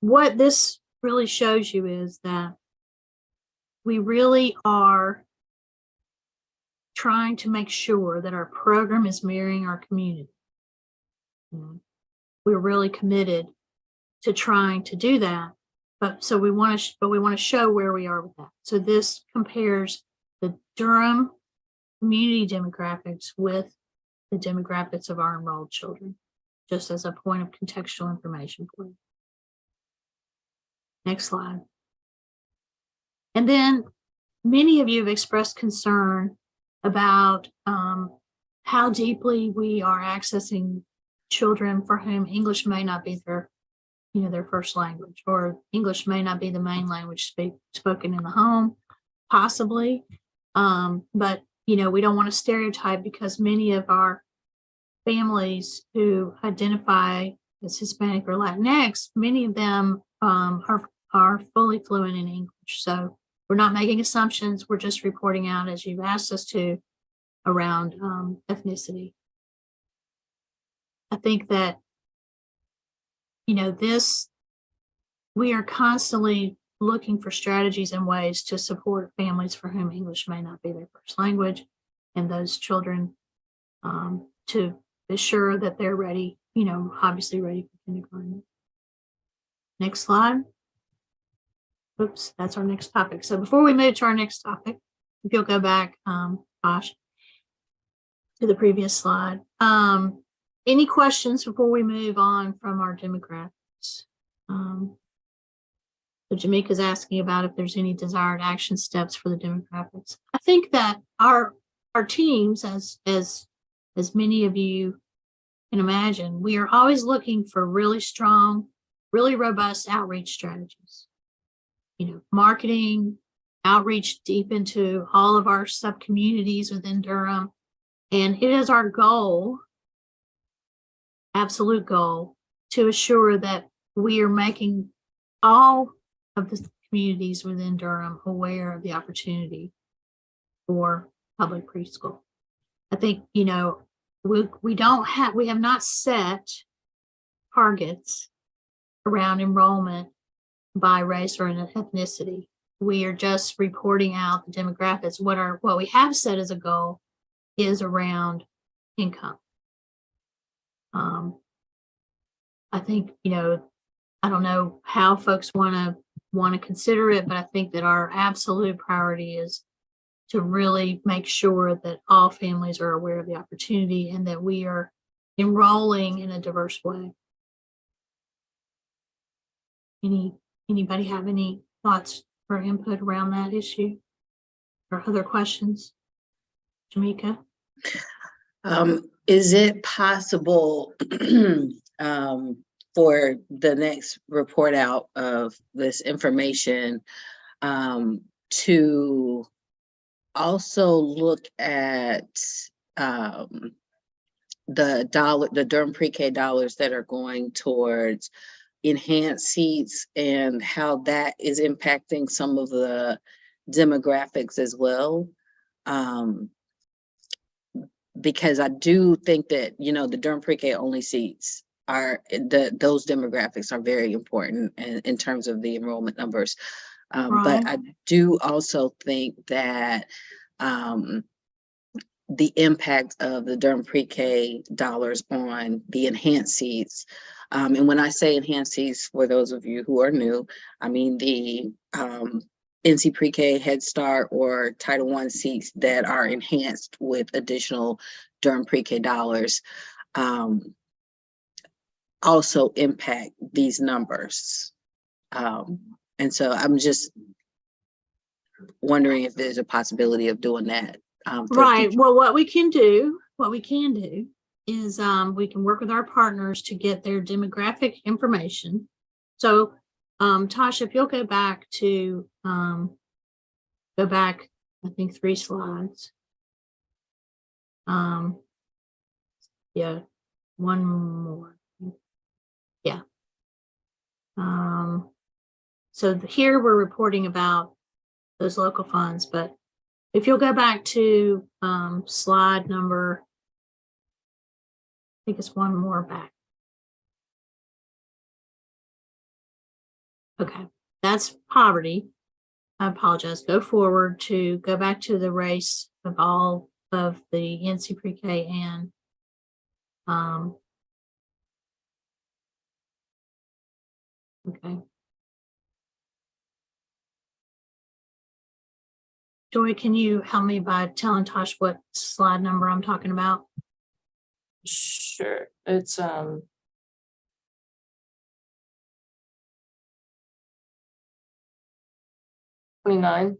what this really shows you is that we really are trying to make sure that our program is mirroring our community. We're really committed to trying to do that, but we want to show where we are with that. So this compares the Durham community demographics with the demographics of our enrolled children, just as a point of contextual information for you. Next slide. And then many of you have expressed concern about how deeply we are accessing children for whom English may not be their first language, or English may not be the main language spoken in the home, possibly. But we don't want to stereotype, because many of our families who identify as Hispanic or Latinx, many of them are fully fluent in English. So we're not making assumptions. We're just reporting out, as you've asked us to, around ethnicity. I think that, you know, we are constantly looking for strategies and ways to support families for whom English may not be their first language, and those children to be sure that they're ready, you know, obviously ready for kindergarten. Next slide. Oops, that's our next topic. So before we move to our next topic, if you'll go back, Josh, to the previous slide. Any questions before we move on from our demographics? So Jamaica's asking about if there's any desired action steps for the demographics. I think that our teams, as many of you can imagine, we are always looking for really strong, really robust outreach strategies. You know, marketing, outreach deep into all of our sub-communities within Durham. And it is our goal, absolute goal, to assure that we are making all of the communities within Durham aware of the opportunity for public preschool. I think, you know, we have not set targets around enrollment by race or ethnicity. We are just reporting out the demographics. What we have set as a goal is around income. I think, you know, I don't know how folks want to consider it, but I think that our absolute priority is to really make sure that all families are aware of the opportunity and that we are enrolling in a diverse way. Anybody have any thoughts or input around that issue or other questions? Jamaica? Is it possible for the next report out of this information to also look at the Durham PreK dollars that are going towards enhanced seats and how that is impacting some of the demographics as well? Because I do think that, you know, the Durham PreK only seats are those demographics are very important in terms of the enrollment numbers. But I do also think that the impact of the Durham PreK dollars on the enhanced seats, and when I say enhanced seats, for those of you who are new, I mean the NC PreK, Head Start, or Title I seats that are enhanced with additional Durham PreK dollars also impact these numbers. And so I'm just wondering if there's a possibility of doing that. Right. Well, what we can do is we can work with our partners to get their demographic information. So Tasha, if you'll go back, I think 3 slides. Yeah, one more. Yeah. So here we're reporting about those local funds, but if you'll go back to slide number, I think it's one more back. Okay, that's poverty. I apologize. Go forward to go back to the race of all of the NC PreK and okay. Joy, can you help me by telling Tosh what slide number I'm talking about? Sure. It's 29.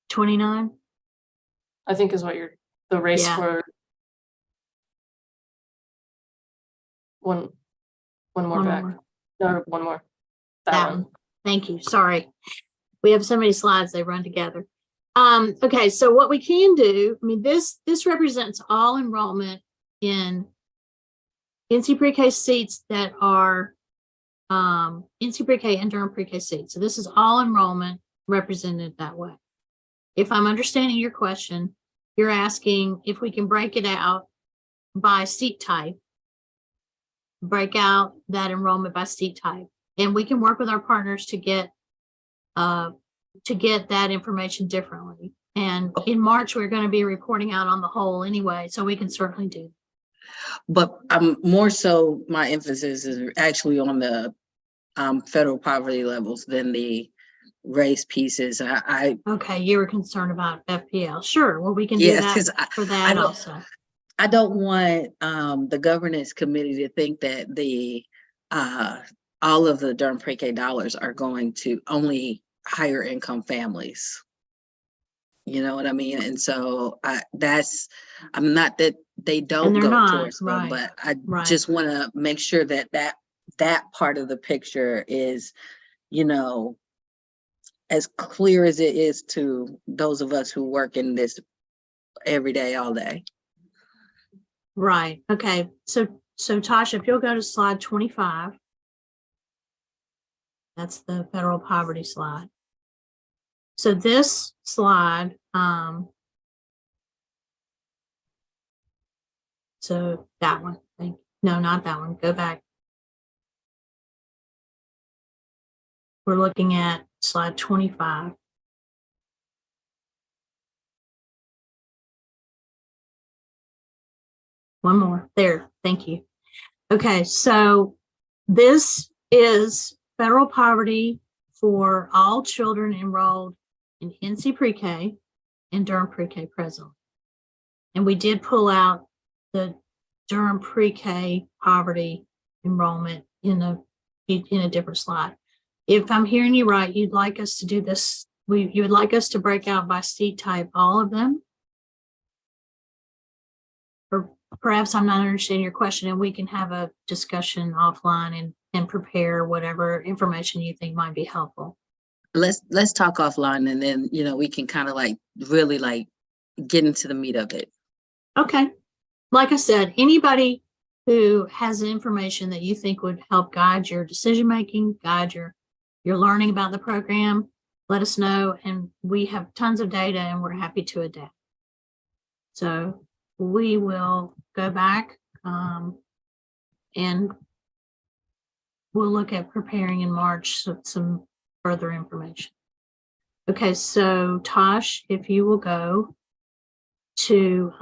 29? I think is what the race for one more back. More. No, one more. That one. Thank you. Sorry. We have so many slides, they run together. Okay, so what we can do, I mean, this represents all enrollment in NC PreK seats that are NC PreK and Durham PreK seats. So this is all enrollment represented that way. If I'm understanding your question, you're asking if we can break it out by seat type, break out that enrollment by seat type, and we can work with our partners to get that information differently. And in March, we're going to be reporting out on the whole anyway, so we can certainly do. But more so, my emphasis is actually on the federal poverty levels than the race pieces. Okay, you were concerned about FPL. Sure, well, we can do Yes, that for that also. I don't want the governance committee to think that the all of the Durham PreK dollars are going to only higher income families. You know what I mean? And so I'm not that they don't go towards them, but I just want to make sure that that part of the picture is, you know, as clear as it is to those of us who work in this every day, all day. Right. Okay. So Tasha, if you'll go to slide 25, that's the federal poverty slide. So this slide, so that one, no, not that one, go back. We're looking at slide 25. One more there. Thank you. Okay, so this is federal poverty for all children enrolled in NC PreK and Durham PreK presently. And we did pull out the Durham PreK poverty enrollment in a different slide. If I'm hearing you right, you'd like us to do this. You would like us to break out by seat type all of them? Or perhaps I'm not understanding your question, and we can have a discussion offline and prepare whatever information you think might be helpful. Let's talk offline, and then, you know, we can kind of like really like get into the meat of it. Okay. Like I said, anybody who has information that you think would help guide your decision-making, guide your learning about the program, let us know. And we have tons of data and we're happy to adapt. So we will go back and we'll look at preparing in March some further information. Okay, so Tosh, if you will go to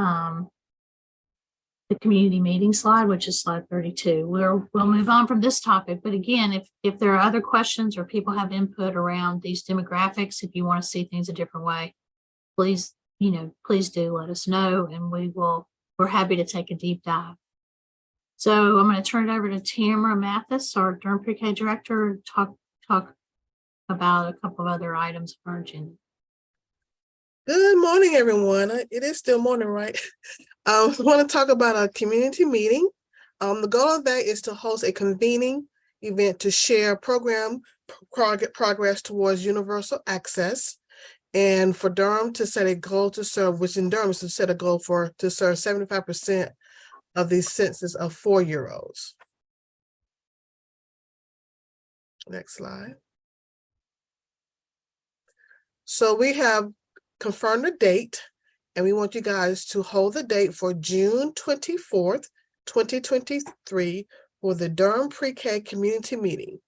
the community meeting slide, which is slide 32. We'll move on from this topic. But again, if there are other questions or people have input around these demographics, if you want to see things a different way, please do let us know, and we're happy to take a deep dive. So I'm going to turn it over to Tamara Mathis, our Durham PreK director, talk about a couple of other items on our agenda. Good morning, everyone. It is still morning, right? I want to talk about a community meeting. The goal of that is to host a convening event to share program progress towards universal access, and for Durham to set a goal to serve, which in Durham is to set a goal to serve 75% of the census of 4-year-olds. Next slide. So we have confirmed the date, and we want you guys to hold the date for June 24th, 2023 for the Durham PreK community meeting,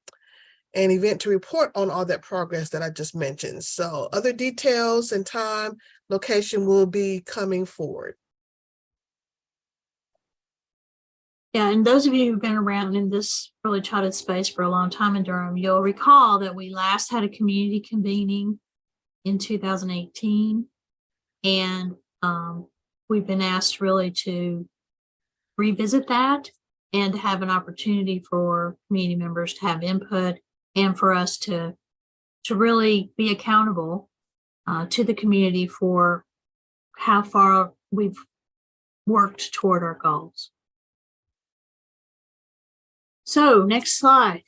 an event to report on all that progress that I just mentioned. So other details and time, location will be coming forward. Yeah, and those of you who've been around in this early childhood space for a long time in Durham, you'll recall that we last had a community convening in 2018, and we've been asked really to revisit that and to have an opportunity for community members to have input and for us to really be accountable to the community for how far we've worked toward our goals. So next slide.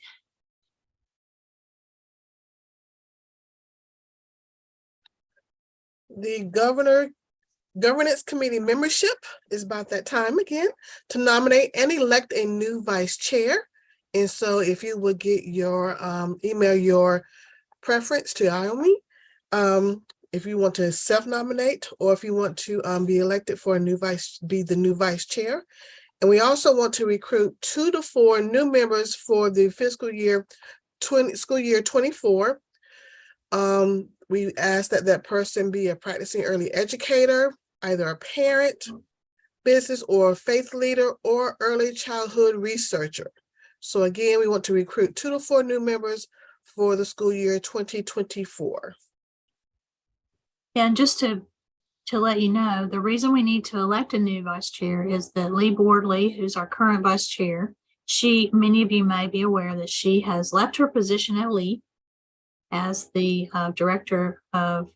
The governance committee membership is about that time again to nominate and elect a new vice chair. And so if you would get your email your preference to IOME, if you want to self-nominate or if you want to be elected for be the new vice chair. And we also want to recruit 2 to 4 new members for the fiscal year 24. We ask that that person be a practicing early educator, either a parent, business or faith leader, or early childhood researcher. So again, we want to recruit 2 to 4 new members for the school year 2024. And just to let you know, the reason we need to elect a new vice chair is that Lee Boardley, who's our current vice chair, many of you may be aware that she has left her position at Lee as the director of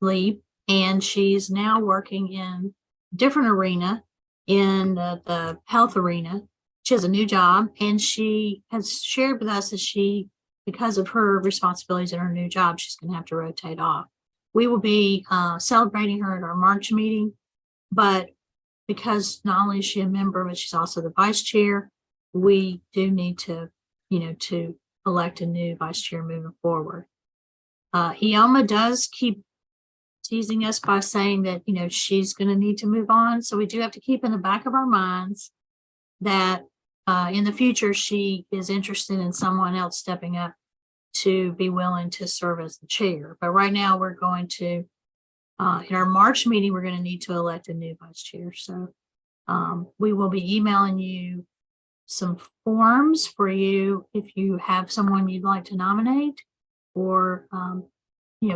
Lee, and she's now working in a different arena, in the health arena. She has a new job, and she has shared with us that because of her responsibilities in her new job, she's going to have to rotate off. We will be celebrating her at our March meeting, but because not only is she a member, but she's also the vice chair, we do need to, to elect a new vice chair moving forward. Ioma does keep teasing us by saying that, she's going to need to move on. So we do have to keep in the back of our minds that in the future, she is interested in someone else stepping up to be willing to serve as the chair. But right now we're going to, in our March meeting, we're going to need to elect a new vice chair. So we will be emailing you some forms for you if you have someone you'd like to nominate, or,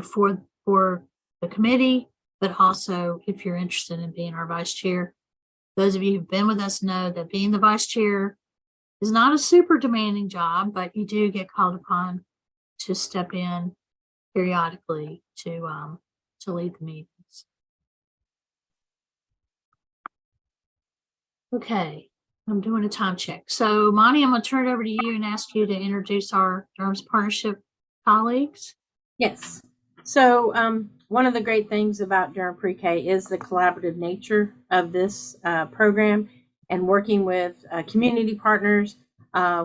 for the committee, but also if you're interested in being our vice chair. Those of you who've been with us know that being the vice chair is not a super demanding job, but you do get called upon to step in periodically to lead the meetings. Okay, I'm doing a time check. So Monty, I'm going to turn it over to you and ask you to introduce our Durham's Partnership colleagues. Yes. So one of the great things about Durham PreK is the collaborative nature of this program, and working with community partners.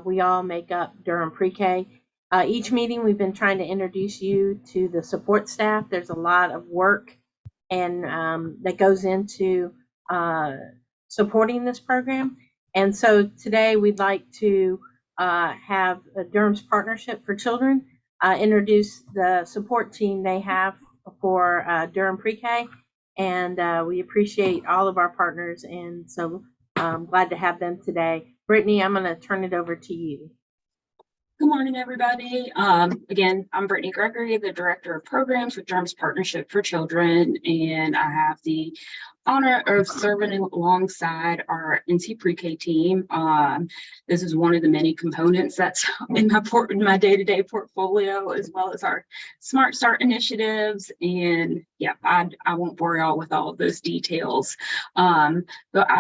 We all make up Durham PreK. Each meeting, we've been trying to introduce you to the support staff. There's a lot of work and that goes into supporting this program. And so today we'd like to have a Durham's Partnership for Children introduce the support team they have for Durham PreK. And we appreciate all of our partners. And so I'm glad to have them today. Brittany, I'm going to turn it over to you. Good morning, everybody. Again, I'm Brittany Gregory, the Director of Programs with Durham's Partnership for Children, and I have the honor of serving alongside our NC Pre-K team. This is one of the many components that's in my day-to-day portfolio, as well as our Smart Start initiatives. And yeah, I won't bore y'all with all of those details. But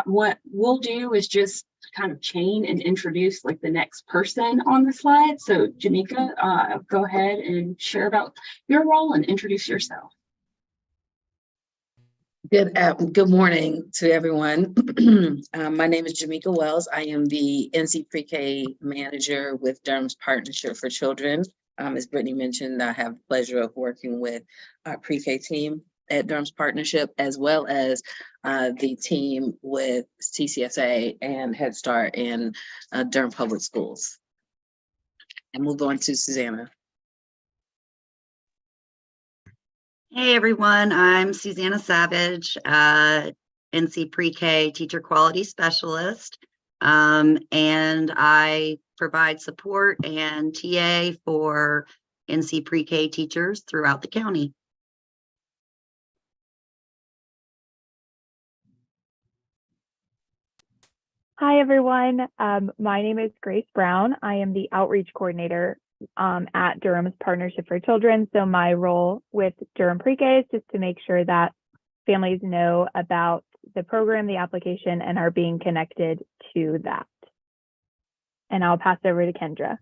what we'll do is just kind of chain and introduce like the next person on the slide. So Jamika, go ahead and share about your role and introduce yourself. Good morning to everyone. My name is Jamika Wells. I am the NC Pre-K manager with Durham's Partnership for Children. As Brittany mentioned, I have the pleasure of working with our Pre-K team at Durham's Partnership, as well as the team with TCSA and Head Start in Durham Public Schools. And move on to Susanna. Hey everyone, I'm Susanna Savage, NC Pre-K Teacher Quality Specialist, and I provide support and TA for NC Pre-K teachers throughout the county. Hi, everyone. My name is Grace Brown. I am the outreach coordinator at Durham's Partnership for Children. So my role with Durham PreK is just to make sure that families know about the program, the application, and are being connected to that. And I'll pass it over to Kendra.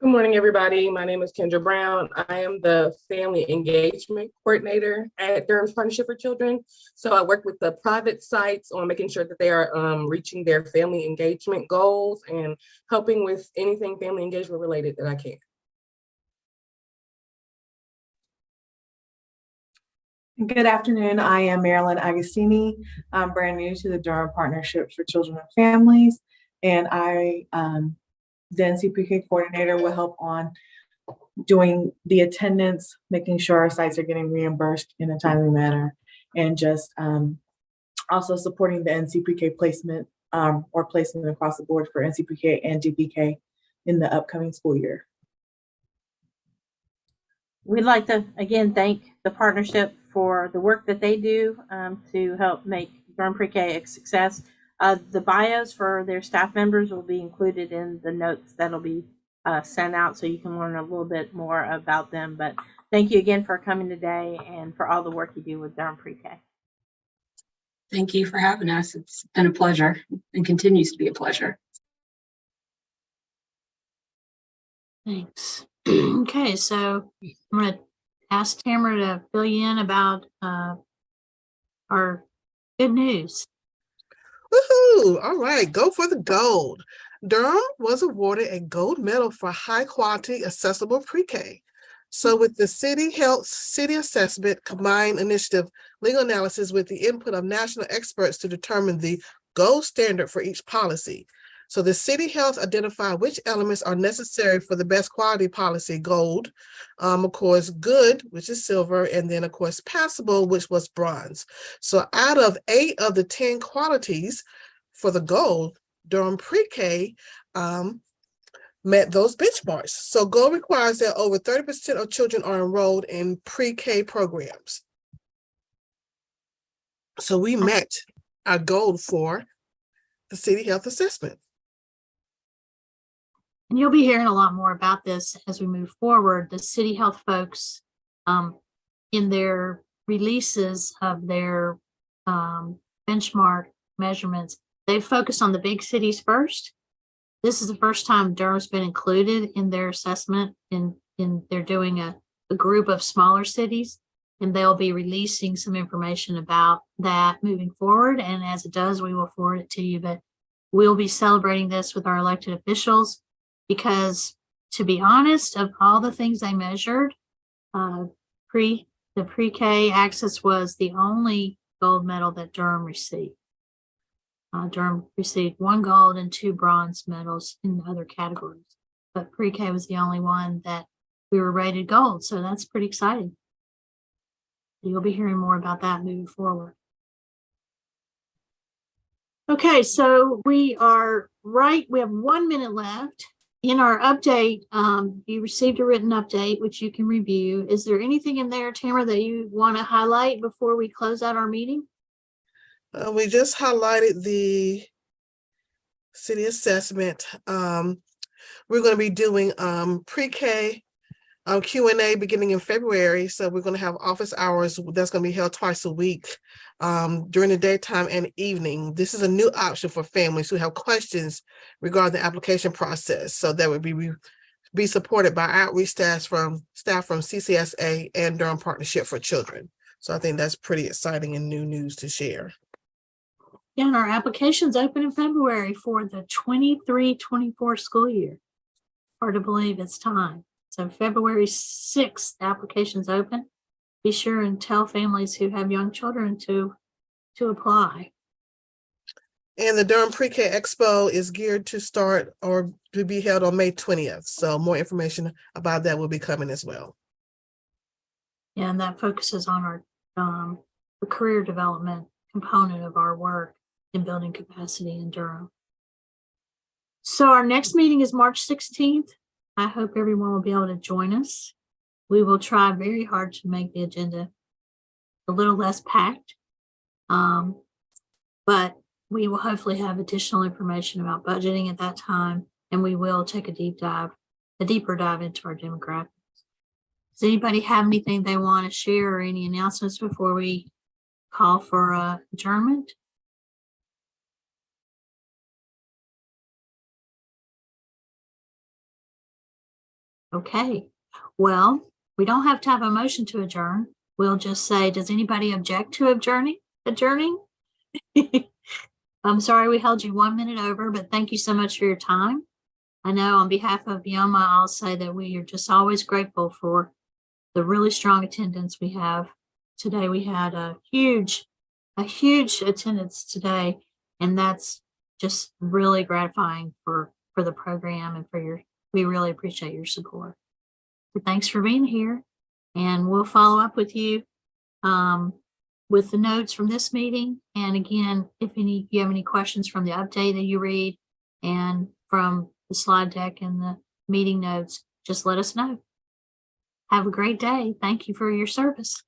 Good morning, everybody. My name is Kendra Brown. I am the Family Engagement Coordinator at Durham's Partnership for Children. So I work with the private sites on making sure that they are reaching their family engagement goals and helping with anything family engagement related that I can. Good afternoon. I am Marilyn Agostini. I'm brand new to the Durham Partnership for Children and Families, and I, the NC PreK coordinator, will help on doing the attendance, making sure our sites are getting reimbursed in a timely manner, and just also supporting the NC PreK placement or placement across the board for NC PreK and DPK in the upcoming school year. We'd like to, again, thank the partnership for the work that they do to help make Durham PreK a success. The bios for their staff members will be included in the notes that'll be sent out, so you can learn a little bit more about them. But thank you again for coming today and for all the work you do with Durham PreK. Thank you for having us. It's been a pleasure and continues to be a pleasure. Thanks. Okay, so I'm going to ask Tamara to fill you in about our good news. Woohoo! All right, go for the gold. Durham was awarded a gold medal for high quality, accessible pre-K. So with the City Health City Assessment Combined Initiative legal analysis with the input of national experts to determine the gold standard for each policy. So the City Health identified which elements are necessary for the best quality policy, gold, of course, good, which is silver, and then of course, passable, which was bronze. So out of 8 of the 10 qualities for the gold, Durham PreK met those benchmarks. So gold requires that over 30% of children are enrolled in pre-K programs. So we met our goal for the City Health Assessment. And you'll be hearing a lot more about this as we move forward. The City Health folks, in their releases of their benchmark measurements, they focus on the big cities first. This is the first time Durham's been included in their assessment. They're doing a group of smaller cities, and they'll be releasing some information about that moving forward. And as it does, we will forward it to you. But we'll be celebrating this with our elected officials, because to be honest, of all the things they measured, the pre-K access was the only gold medal that Durham received. Durham received 1 gold and 2 bronze medals in other categories, but pre-K was the only one that we were rated gold. So that's pretty exciting. You'll be hearing more about that moving forward. Okay, so we have 1 minute left. In our update, you received a written update, which you can review. Is there anything in there, Tamara, that you want to highlight before we close out our meeting? We just highlighted the city assessment. We're going to be doing pre-K Q&A beginning in February. So we're going to have office hours that's going to be held twice a week during the daytime and evening. This is a new option for families who have questions regarding the application process. So that would be supported by outreach staff from CCSA and Durham Partnership for Children. So I think that's pretty exciting and new news to share. Yeah, and our applications open in February for the 23-24 school year. Hard to believe it's time. So February 6th, applications open. Be sure and tell families who have young children to apply. And the Durham PreK Expo is geared to start or to be held on May 20th. So more information about that will be coming as well. Yeah, and that focuses on our the career development component of our work in building capacity in Durham. So our next meeting is March 16th. I hope everyone will be able to join us. We will try very hard to make the agenda a little less packed, but we will hopefully have additional information about budgeting at that time, and we will take a deeper dive into our demographics. Does anybody have anything they want to share or any announcements before we call for adjournment? Okay, well, we don't have to have a motion to adjourn. We'll just say, does anybody object to adjourning? I'm sorry we held you 1 minute over, but thank you so much for your time. I know on behalf of Yoma, I'll say that we are just always grateful for the really strong attendance we have today we had a huge attendance today, and that's just really gratifying for the program and we really appreciate your support. So thanks for being here, and we'll follow up with you with the notes from this meeting. And again, if you have any questions from the update that you read and from the slide deck and the meeting notes, just let us know. Have a great day. Thank you for your service.